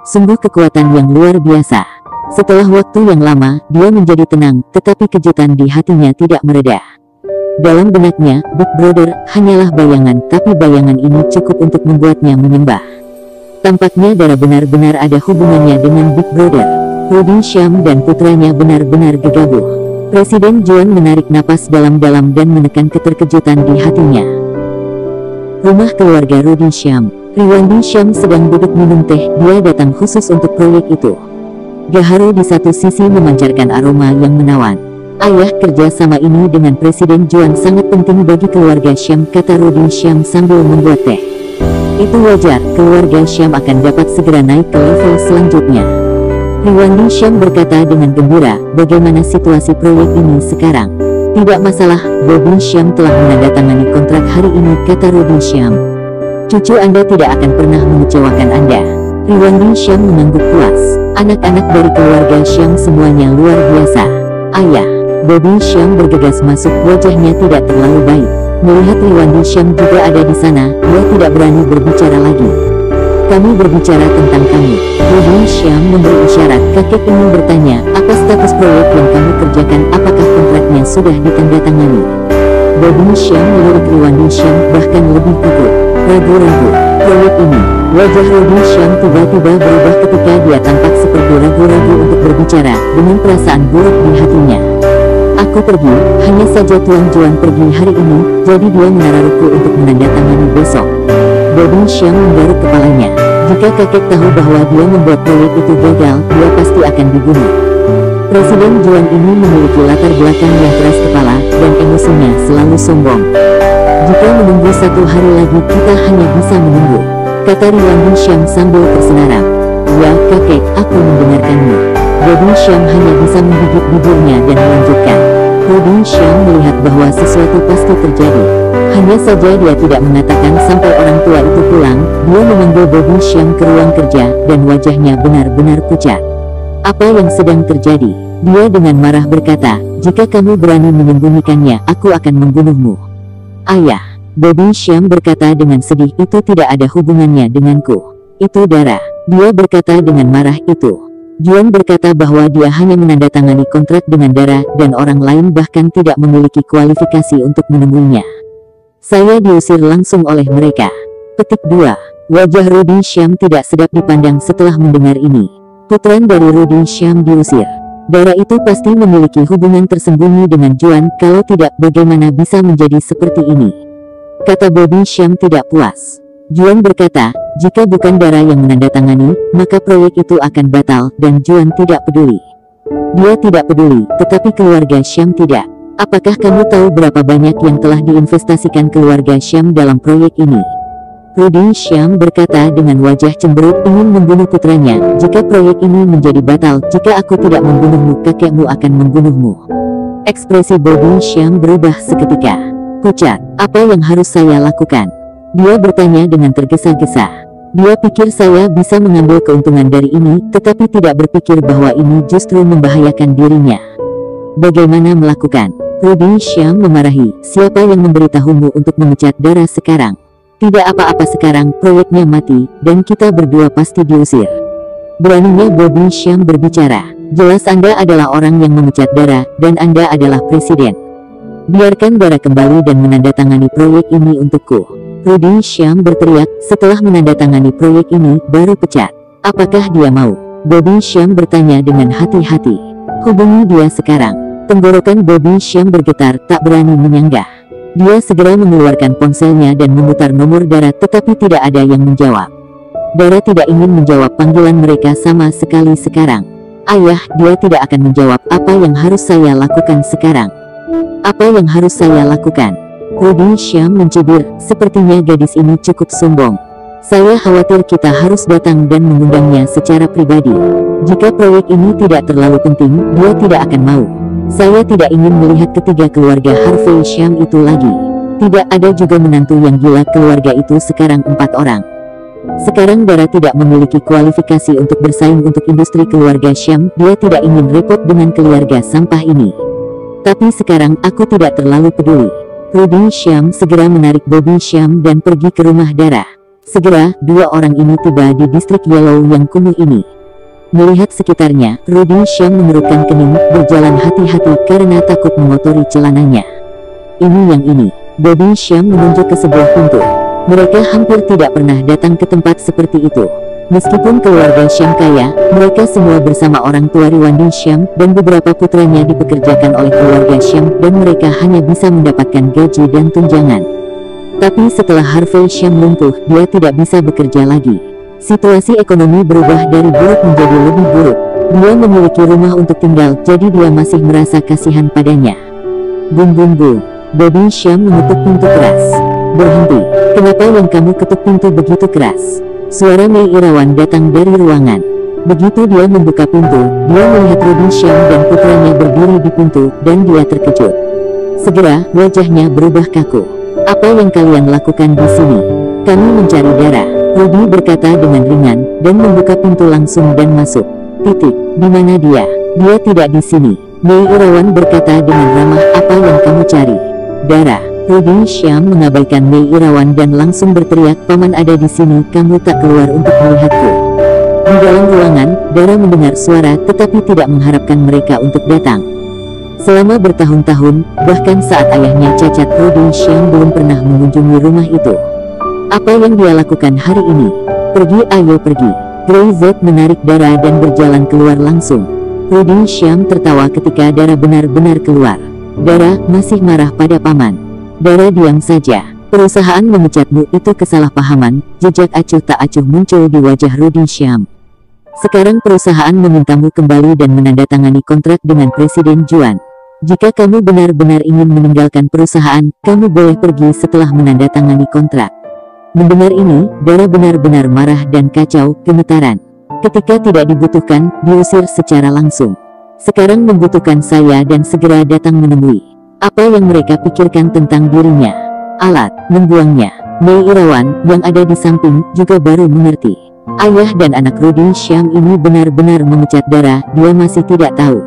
Sungguh kekuatan yang luar biasa. Setelah waktu yang lama, dia menjadi tenang, tetapi kejutan di hatinya tidak mereda. Dalam benaknya, Big Brother hanyalah bayangan, tapi bayangan ini cukup untuk membuatnya menyembah. Tampaknya Dara benar-benar ada hubungannya dengan Big Brother. Rudy Syam dan putranya benar-benar gegabah. Presiden Juan menarik napas dalam-dalam dan menekan keterkejutan di hatinya. Rumah keluarga Rudy Syam. Riwandi Syam sedang duduk minum teh. Dia datang khusus untuk proyek itu. Gaharu di satu sisi memancarkan aroma yang menawan. Ayah, kerja sama ini dengan Presiden Juan sangat penting bagi keluarga Syam, kata Rudy Syam sambil membuat teh. Itu wajar, keluarga Syam akan dapat segera naik ke level selanjutnya. Riwandi Syam berkata dengan gembira, bagaimana situasi proyek ini sekarang? Tidak masalah, Bobby Syam telah menandatangani kontrak hari ini, kata Rudy Syam. Cucu Anda tidak akan pernah mengecewakan Anda. Riwandi Syam mengangguk puas. Anak-anak dari keluarga Syam semuanya luar biasa. Ayah, Bobby Syam bergegas masuk, wajahnya tidak terlalu baik. Melihat Riwandi Syam juga ada di sana, dia tidak berani berbicara lagi. Kami berbicara tentang kamu. Bobby Syam memberi isyarat. Kakek ingin bertanya, apa status proyek yang kamu kerjakan, apakah kontraknya sudah ditandatangani? Bobby Syam melirik Riwandi Syam, bahkan lebih gugup. Ragu-ragu. Proyek ini. Wajah Rudy Syam tiba-tiba berubah ketika dia tampak seperti ragu-ragu untuk berbicara, dengan perasaan buruk di hatinya. Aku pergi, hanya saja Tuan Juan pergi hari ini, jadi dia menaruhku untuk menandatangani besok. Bobby Syam menggaruk kepalanya. Jika kakek tahu bahwa dia membuat proyek itu gagal, dia pasti akan dibunuh. Presiden Juan ini memiliki latar belakang yang keras kepala, dan emosinya selalu sombong. Jika menunggu satu hari lagi, kita hanya bisa menunggu, kata Riwandi Syam sambil tersenaram. Ya, kakek, aku mendengarkanmu. Bobby Syam hanya bisa menggigit bibirnya dan melanjutkan. Rudy Syam melihat bahwa sesuatu pasti terjadi. Hanya saja dia tidak mengatakan sampai orang tua itu pulang. Dia memanggil Bobby Syam ke ruang kerja, dan wajahnya benar-benar pucat. Apa yang sedang terjadi? Dia dengan marah berkata, jika kamu berani menyembunyikannya, aku akan membunuhmu. Ayah, Bobby Syam berkata dengan sedih, itu tidak ada hubungannya denganku. Itu Dara. Dia berkata dengan marah itu. Juan berkata bahwa dia hanya menandatangani kontrak dengan Dara, dan orang lain bahkan tidak memiliki kualifikasi untuk menemuinya. Saya diusir langsung oleh mereka. Petik 2. Wajah Rudy Syam tidak sedap dipandang setelah mendengar ini. Putra dari Rudy Syam diusir. Dara itu pasti memiliki hubungan tersembunyi dengan Juan, kalau tidak bagaimana bisa menjadi seperti ini. kata Bobby Syam tidak puas. Juan berkata, jika bukan Dara yang menandatangani, maka proyek itu akan batal, dan Juan tidak peduli. Dia tidak peduli, tetapi keluarga Syam tidak. Apakah kamu tahu berapa banyak yang telah diinvestasikan keluarga Syam dalam proyek ini? Rudy Syam berkata dengan wajah cemberut ingin membunuh putranya. Jika proyek ini menjadi batal, jika aku tidak membunuhmu, kakekmu akan membunuhmu. Ekspresi Bobby Syam berubah seketika. Pucat, apa yang harus saya lakukan? Dia bertanya dengan tergesa-gesa. Dia pikir saya bisa mengambil keuntungan dari ini, tetapi tidak berpikir bahwa ini justru membahayakan dirinya. Bagaimana melakukan? Rudy Syam memarahi, siapa yang memberitahumu untuk memecat Dara sekarang? Tidak apa-apa sekarang, proyeknya mati, dan kita berdua pasti diusir. Beraninya Bobby Syam berbicara. Jelas Anda adalah orang yang memecat Dara, dan Anda adalah presiden. Biarkan Dara kembali dan menandatangani proyek ini untukku. Rudy Syam berteriak, setelah menandatangani proyek ini, baru pecat. Apakah dia mau? Bobby Syam bertanya dengan hati-hati. Hubungi dia sekarang. Tenggorokan Bobby Syam bergetar, tak berani menyanggah. Dia segera mengeluarkan ponselnya dan memutar nomor Dara, tetapi tidak ada yang menjawab. Dara tidak ingin menjawab panggilan mereka sama sekali sekarang. Ayah, dia tidak akan menjawab. Apa yang harus saya lakukan sekarang? Apa yang harus saya lakukan? Rudy Syam mencibir, sepertinya gadis ini cukup sombong. Saya khawatir kita harus datang dan mengundangnya secara pribadi. Jika proyek ini tidak terlalu penting, dia tidak akan mau. Saya tidak ingin melihat ketiga keluarga Harvey Syam itu lagi. Tidak ada juga menantu yang gila keluarga itu sekarang 4 orang. Sekarang Dara tidak memiliki kualifikasi untuk bersaing untuk industri keluarga Syam. Dia tidak ingin repot dengan keluarga sampah ini. Tapi sekarang aku tidak terlalu peduli. Rudy Syam segera menarik Bobby Syam dan pergi ke rumah Dara. Segera, 2 orang ini tiba di distrik Yellow yang kumuh ini. Melihat sekitarnya, Rudy Syam mengerutkan kening, berjalan hati-hati karena takut mengotori celananya. Ini yang ini. Bobby Syam menunjuk ke sebuah pintu. Mereka hampir tidak pernah datang ke tempat seperti itu. Meskipun keluarga Syam kaya, mereka semua bersama orang tua Riwandi Syam, dan beberapa putranya dipekerjakan oleh keluarga Syam, dan mereka hanya bisa mendapatkan gaji dan tunjangan. Tapi setelah Harvey Syam lumpuh, dia tidak bisa bekerja lagi. Situasi ekonomi berubah dari buruk menjadi lebih buruk. Dia memiliki rumah untuk tinggal, jadi dia masih merasa kasihan padanya. Bum bum bum. Bobby Syam mengetuk pintu keras. Berhenti. Kenapa yang kamu ketuk pintu begitu keras? Suara Mei Irawan datang dari ruangan. Begitu dia membuka pintu, dia melihat Rudy Syam dan putranya berdiri di pintu, dan dia terkejut. Segera, wajahnya berubah kaku. Apa yang kalian lakukan di sini? Kami mencari Dara. Rudy berkata dengan ringan, dan membuka pintu langsung dan masuk. Titik. Di mana dia? Dia tidak di sini. Mei Irawan berkata dengan ramah, apa yang kamu cari? Dara. Rudy Syam mengabaikan Mei Irawan dan langsung berteriak, paman ada di sini, kamu tak keluar untuk melihatku. Di dalam ruangan, Dara mendengar suara tetapi tidak mengharapkan mereka untuk datang. Selama bertahun-tahun, bahkan saat ayahnya cacat, Rudy Syam belum pernah mengunjungi rumah itu. Apa yang dia lakukan hari ini? Pergi, ayo pergi. Grey Z menarik Dara dan berjalan keluar langsung. Rudy Syam tertawa ketika Dara benar-benar keluar. Dara masih marah pada paman. Dara diam saja. Perusahaan memecatmu itu kesalahpahaman. Jejak acuh tak acuh muncul di wajah Rudy Syam. Sekarang perusahaan memintamu kembali dan menandatangani kontrak dengan Presiden Juan. Jika kamu benar-benar ingin meninggalkan perusahaan, kamu boleh pergi setelah menandatangani kontrak. Mendengar ini, Dara benar-benar marah dan kacau, gemetaran. Ketika tidak dibutuhkan, diusir secara langsung. Sekarang membutuhkan saya dan segera datang menemui. Apa yang mereka pikirkan tentang dirinya? Alat, membuangnya. Mei Irawan, yang ada di samping, juga baru mengerti. Ayah dan anak Rudy Syam ini benar-benar memecat Dara, dia masih tidak tahu.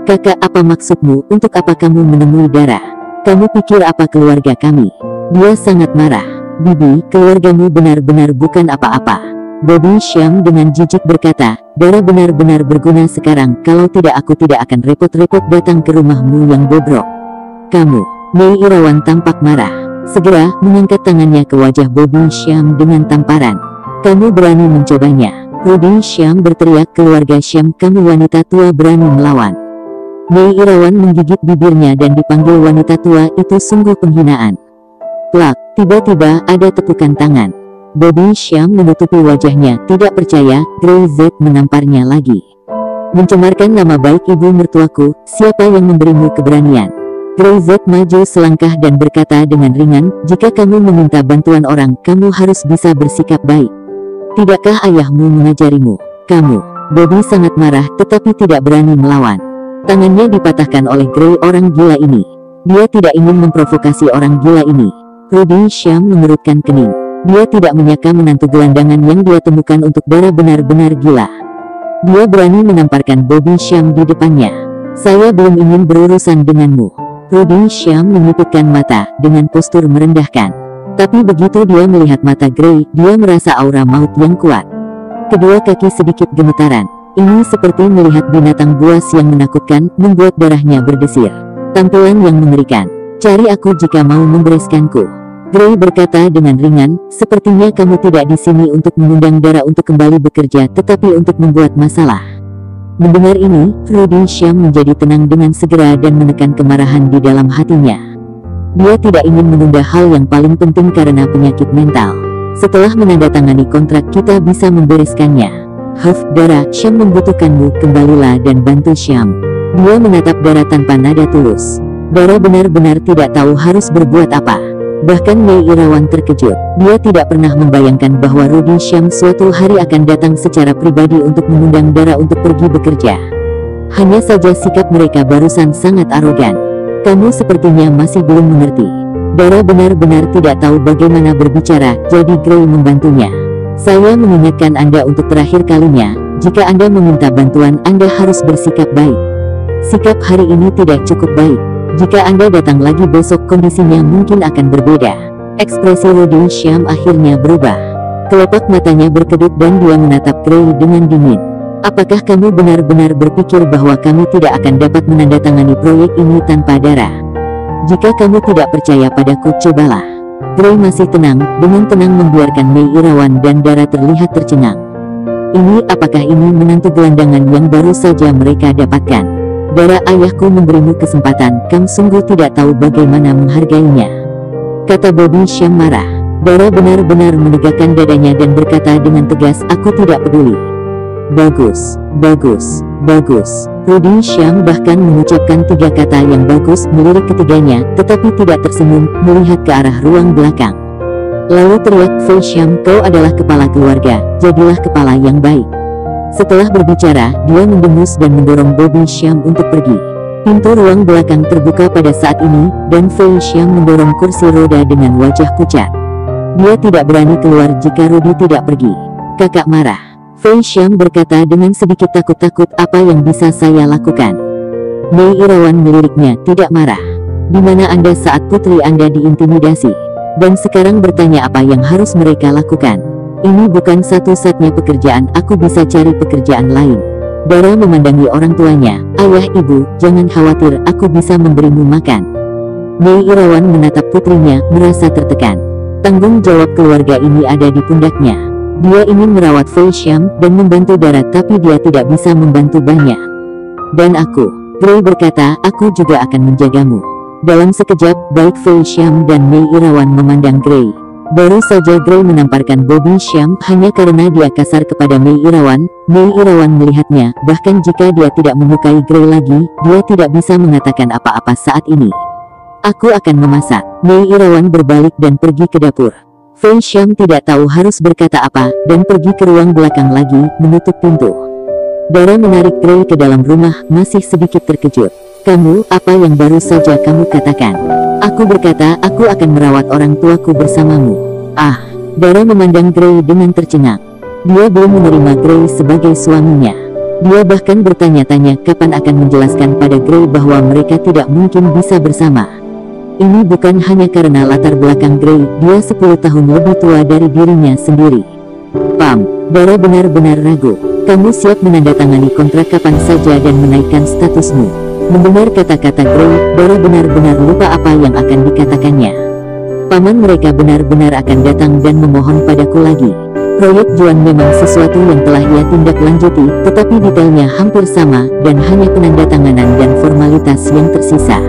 Kakak, apa maksudmu? Untuk apa kamu menemui Dara? Kamu pikir apa keluarga kami? Dia sangat marah. Bibi, keluargamu benar-benar bukan apa-apa. Bobby Syam dengan jijik berkata, Dara benar-benar berguna sekarang, kalau tidak aku tidak akan repot-repot datang ke rumahmu yang bobrok. Kamu. Mei Irawan tampak marah. Segera, mengangkat tangannya ke wajah Bobby Syam dengan tamparan. Kamu berani mencobanya. Rudy Syam berteriak, keluarga Syam, kamu wanita tua berani melawan. Mei Irawan menggigit bibirnya dan dipanggil wanita tua, itu sungguh penghinaan. Plak, Tiba-tiba ada tepukan tangan. Bobby Syam menutupi wajahnya, tidak percaya. Gray Z menamparnya lagi. Mencemarkan nama baik ibu mertuaku, siapa yang memberimu keberanian? Gray Z maju selangkah dan berkata dengan ringan, jika kamu meminta bantuan orang, kamu harus bisa bersikap baik. Tidakkah ayahmu mengajarimu? Kamu. Bobby sangat marah tetapi tidak berani melawan. Tangannya dipatahkan oleh Gray orang gila ini. Dia tidak ingin memprovokasi orang gila ini. Rudy Syam mengerutkan kening. Dia tidak menyangka menantu gelandangan yang dia temukan untuk darah benar-benar gila. Dia berani menamparkan Bobby Syam di depannya. Saya belum ingin berurusan denganmu. Rudy Syam menyipitkan mata dengan postur merendahkan. Tapi begitu dia melihat mata Gray, dia merasa aura maut yang kuat. Kedua kaki sedikit gemetaran. Ini seperti melihat binatang buas yang menakutkan, membuat darahnya berdesir. Tampilan yang mengerikan. Cari aku jika mau membereskanku. Gray berkata dengan ringan, sepertinya kamu tidak di sini untuk mengundang Dara untuk kembali bekerja, tetapi untuk membuat masalah. Mendengar ini, Rudy Syam menjadi tenang dengan segera dan menekan kemarahan di dalam hatinya. Dia tidak ingin menunda hal yang paling penting karena penyakit mental. Setelah menandatangani kontrak kita bisa membereskannya. Dara, Syam membutuhkanmu, kembalilah dan bantu Syam. Dia menatap Dara tanpa nada tulus. Dara benar-benar tidak tahu harus berbuat apa. Bahkan Mei Irawan terkejut. Dia tidak pernah membayangkan bahwa Rudy Syam suatu hari akan datang secara pribadi untuk mengundang Dara untuk pergi bekerja. Hanya saja sikap mereka barusan sangat arogan. Kamu sepertinya masih belum mengerti. Dara benar-benar tidak tahu bagaimana berbicara, jadi Gray membantunya. Saya mengingatkan Anda untuk terakhir kalinya, jika Anda meminta bantuan Anda harus bersikap baik. Sikap hari ini tidak cukup baik. Jika Anda datang lagi besok kondisinya mungkin akan berbeda. Ekspresi Rudy Syam akhirnya berubah. Kelopak matanya berkedip dan dia menatap Gray dengan dingin. Apakah kamu benar-benar berpikir bahwa kami tidak akan dapat menandatangani proyek ini tanpa Dara? Jika kamu tidak percaya padaku, cobalah. Gray masih tenang, dengan tenang membiarkan Mei Irawan dan Dara terlihat tercengang. Apakah ini menantu gelandangan yang baru saja mereka dapatkan? Dara, ayahku memberimu kesempatan, kamu sungguh tidak tahu bagaimana menghargainya. Kata Bobby Syam marah. Dara benar-benar menegakkan dadanya dan berkata dengan tegas, aku tidak peduli. Bagus, bagus, bagus. Rudy Syam bahkan mengucapkan 3 kata yang bagus melirik ketiganya, tetapi tidak tersenyum, melihat ke arah ruang belakang. Lalu teriak, Fei Syam, kau adalah kepala keluarga, jadilah kepala yang baik. Setelah berbicara, dia mendengus dan mendorong Bobby Syam untuk pergi. Pintu ruang belakang terbuka pada saat ini, dan Fei Syam mendorong kursi roda dengan wajah pucat. Dia tidak berani keluar jika Rudy tidak pergi. Kakak marah. Fei Syam berkata dengan sedikit takut-takut, apa yang bisa saya lakukan? Mei Irawan meliriknya, tidak marah. Di mana Anda saat putri Anda diintimidasi? Dan sekarang bertanya apa yang harus mereka lakukan? Ini bukan satu-satunya pekerjaan, aku bisa cari pekerjaan lain. Dara memandangi orang tuanya, ayah ibu, jangan khawatir, aku bisa memberimu makan. Mei Irawan menatap putrinya, merasa tertekan. Tanggung jawab keluarga ini ada di pundaknya. Dia ingin merawat Fei Syam dan membantu Dara, tapi dia tidak bisa membantu banyak. Dan aku, Gray berkata, aku juga akan menjagamu. Dalam sekejap, baik Fei Syam dan Mei Irawan memandang Gray. Baru saja Gray menamparkan Bobby Syam hanya karena dia kasar kepada Mei Irawan. Mei Irawan melihatnya, bahkan jika dia tidak menyukai Gray lagi, dia tidak bisa mengatakan apa-apa saat ini. Aku akan memasak. Mei Irawan berbalik dan pergi ke dapur. Fei Syam tidak tahu harus berkata apa, dan pergi ke ruang belakang lagi, menutup pintu. Dara menarik Gray ke dalam rumah, masih sedikit terkejut. Kamu, apa yang baru saja kamu katakan? Aku berkata, aku akan merawat orang tuaku bersamamu. Dara memandang Gray dengan tercengang. Dia belum menerima Gray sebagai suaminya. Dia bahkan bertanya-tanya kapan akan menjelaskan pada Gray bahwa mereka tidak mungkin bisa bersama. Ini bukan hanya karena latar belakang Gray, dia 10 tahun lebih tua dari dirinya sendiri. Dara benar-benar ragu. Kamu siap menandatangani kontrak kapan saja dan menaikkan statusmu. Mendengar kata-kata Gray, Dara benar-benar lupa apa yang akan dikatakannya. Paman mereka benar-benar akan datang dan memohon padaku lagi. Proyek Juan memang sesuatu yang telah ia tindak lanjuti, tetapi detailnya hampir sama, dan hanya penandatanganan dan formalitas yang tersisa.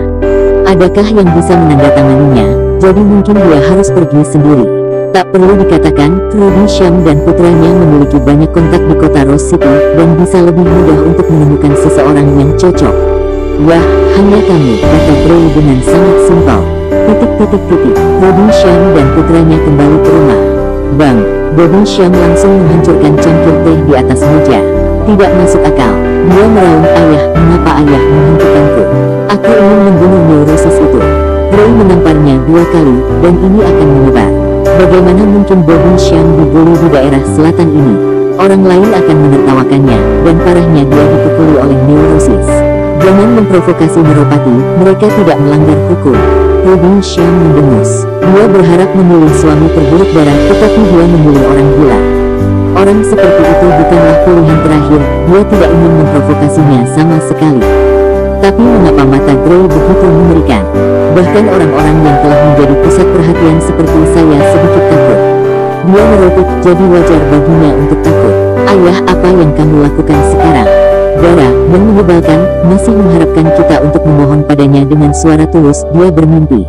Adakah yang bisa menandatanganinya? jadi mungkin dia harus pergi sendiri. Tak perlu dikatakan, Rudy Syam dan putranya memiliki banyak kontak di kota Rose City, dan bisa lebih mudah untuk menemukan seseorang yang cocok. Wah, hanya kamu, kata Gray dengan sangat simpel. Rudy Syam dan putranya kembali ke rumah. Bang, Bobby Syam langsung menghancurkan cangkir teh di atas meja. Tidak masuk akal. Dia meraung, ayah, mengapa ayah menghentikanku? Aku ingin membunuh neurosis itu. Gray menamparnya 2 kali, dan ini akan menyebar. Bagaimana mungkin Bobby Syam dibully di daerah selatan ini? Orang lain akan menertawakannya, dan parahnya dia dipukuli oleh neurosis. Jangan memprovokasi Meropati, mereka tidak melanggar hukum. Bobby Syam mendengus. Dia berharap memilih suami terburuk darah, tetapi dia memilih orang gila. Orang seperti itu bukanlah pilihan terakhir, dia tidak ingin memprovokasinya sama sekali. Tapi mengapa mata Gray begitu mengerikan? Bahkan orang-orang yang telah menjadi pusat perhatian seperti saya sedikit takut. Dia merotot, jadi wajar baginya untuk takut. Ayah, apa yang kamu lakukan sekarang? Dara, yang menyebalkan, masih mengharapkan kita untuk memohon padanya dengan suara tulus. Dia bermimpi.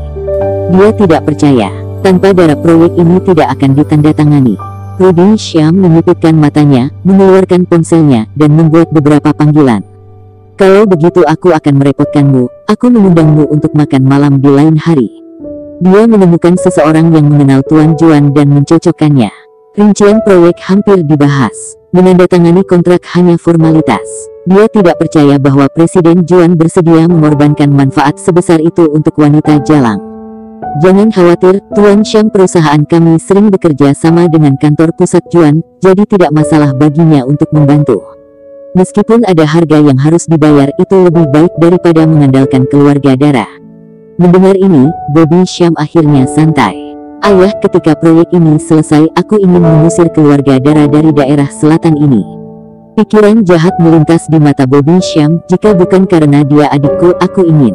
Dia tidak percaya. Tanpa Dara proyek ini tidak akan ditandatangani. Rudy Syam menyipitkan matanya, mengeluarkan ponselnya, dan membuat beberapa panggilan. Kalau begitu aku akan merepotkanmu, aku mengundangmu untuk makan malam di lain hari. Dia menemukan seseorang yang mengenal Tuan Juan dan mencocokkannya. Rincian proyek hampir dibahas. Menandatangani kontrak hanya formalitas. Dia tidak percaya bahwa Presiden Juan bersedia mengorbankan manfaat sebesar itu untuk wanita jalang. Jangan khawatir, Tuan Syam, perusahaan kami sering bekerja sama dengan kantor pusat Juan, jadi tidak masalah baginya untuk membantu. Meskipun ada harga yang harus dibayar, itu lebih baik daripada mengandalkan keluarga Dara. Mendengar ini, Bobby Syam akhirnya santai. Ayah, ketika proyek ini selesai, aku ingin mengusir keluarga Dara dari daerah selatan ini. Pikiran jahat melintas di mata Bobby Syam, jika bukan karena dia adikku, aku ingin.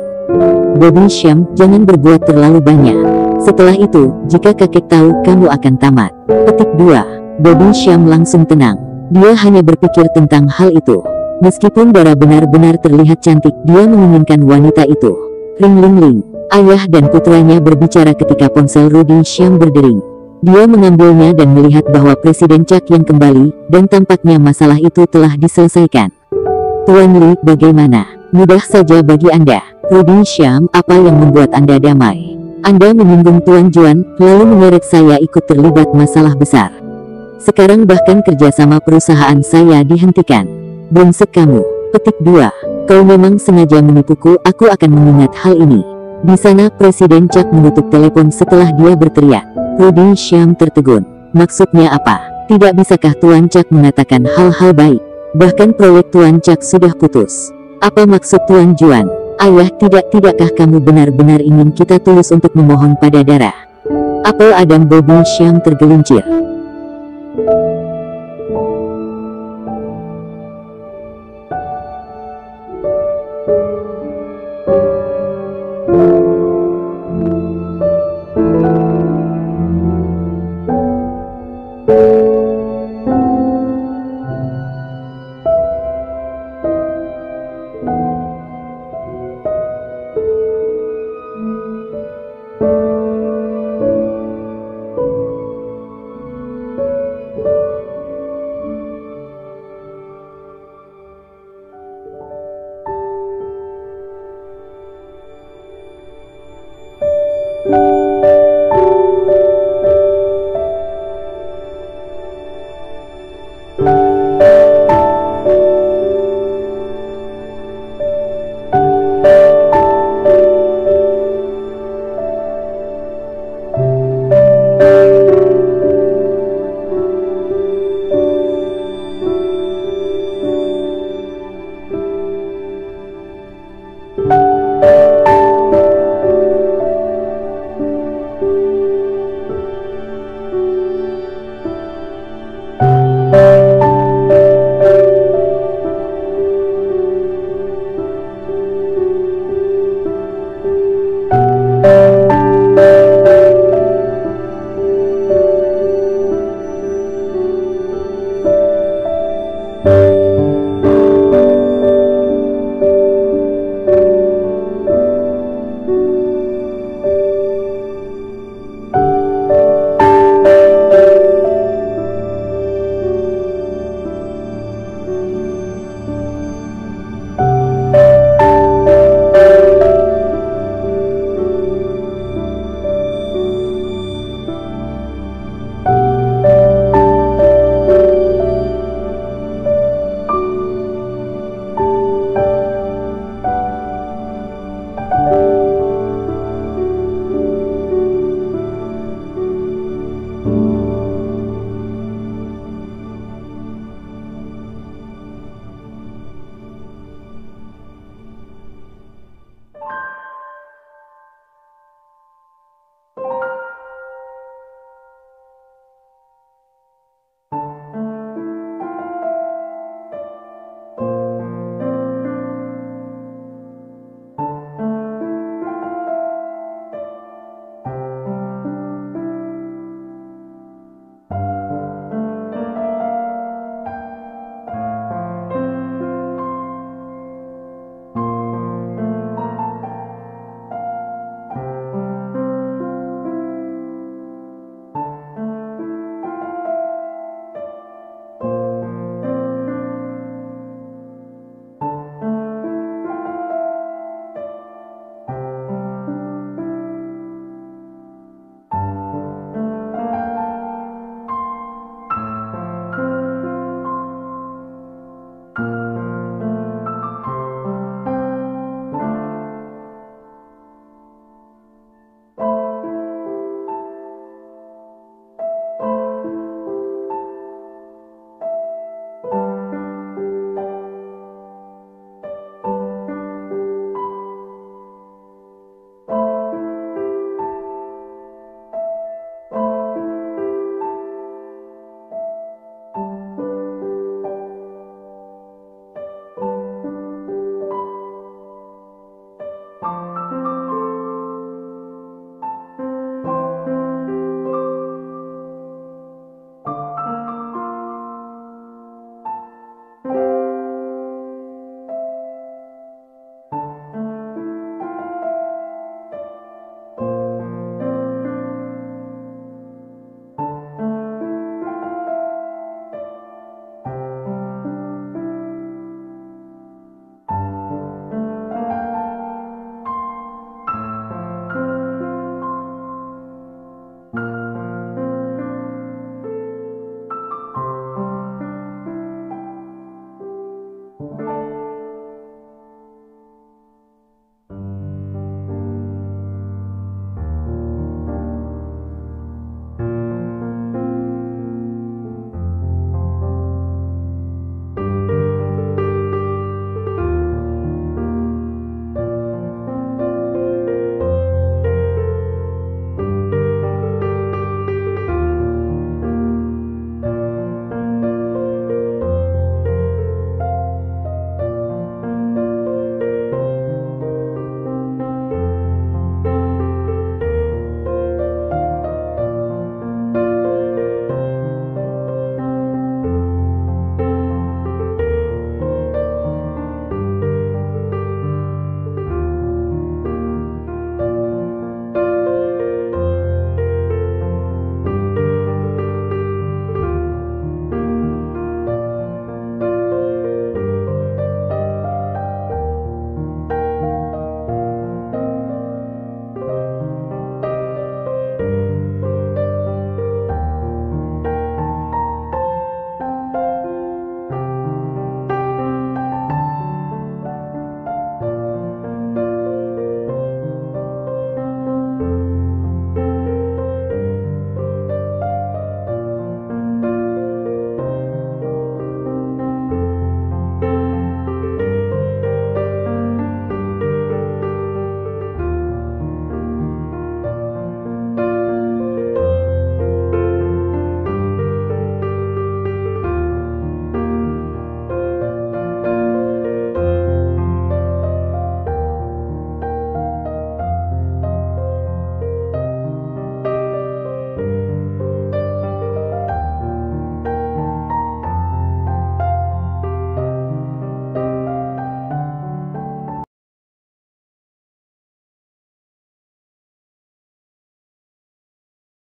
Bobby Syam, jangan berbuat terlalu banyak. Setelah itu, jika kakek tahu, kamu akan tamat. Petik 2. Bobby Syam langsung tenang. Dia hanya berpikir tentang hal itu. Meskipun Dara benar-benar terlihat cantik, dia menginginkan wanita itu. Ring ling ling. Ayah dan putranya berbicara ketika ponsel Rudy Syam berdering. Dia mengambilnya dan melihat bahwa Presiden Chuck yang kembali, dan tampaknya masalah itu telah diselesaikan. Tuan Lee, bagaimana? Mudah saja bagi Anda. Rudy Syam, apa yang membuat Anda damai? Anda menyinggung Tuan Juan, lalu menyeret saya ikut terlibat masalah besar. Sekarang bahkan kerjasama perusahaan saya dihentikan. Brengsek kamu. Petik 2. Kau memang sengaja menipuku, aku akan mengingat hal ini. Di sana Presiden Chuck menutup telepon setelah dia berteriak. Rudy Syam tertegun. Maksudnya apa? Tidak bisakah Tuan Chuck mengatakan hal-hal baik? Bahkan proyek Tuan Chuck sudah putus. Apa maksud Tuan Juan? Ayah, tidakkah kamu benar-benar ingin kita tulus untuk memohon pada Dara? Apel Adam? Bobby Syam tergelincir.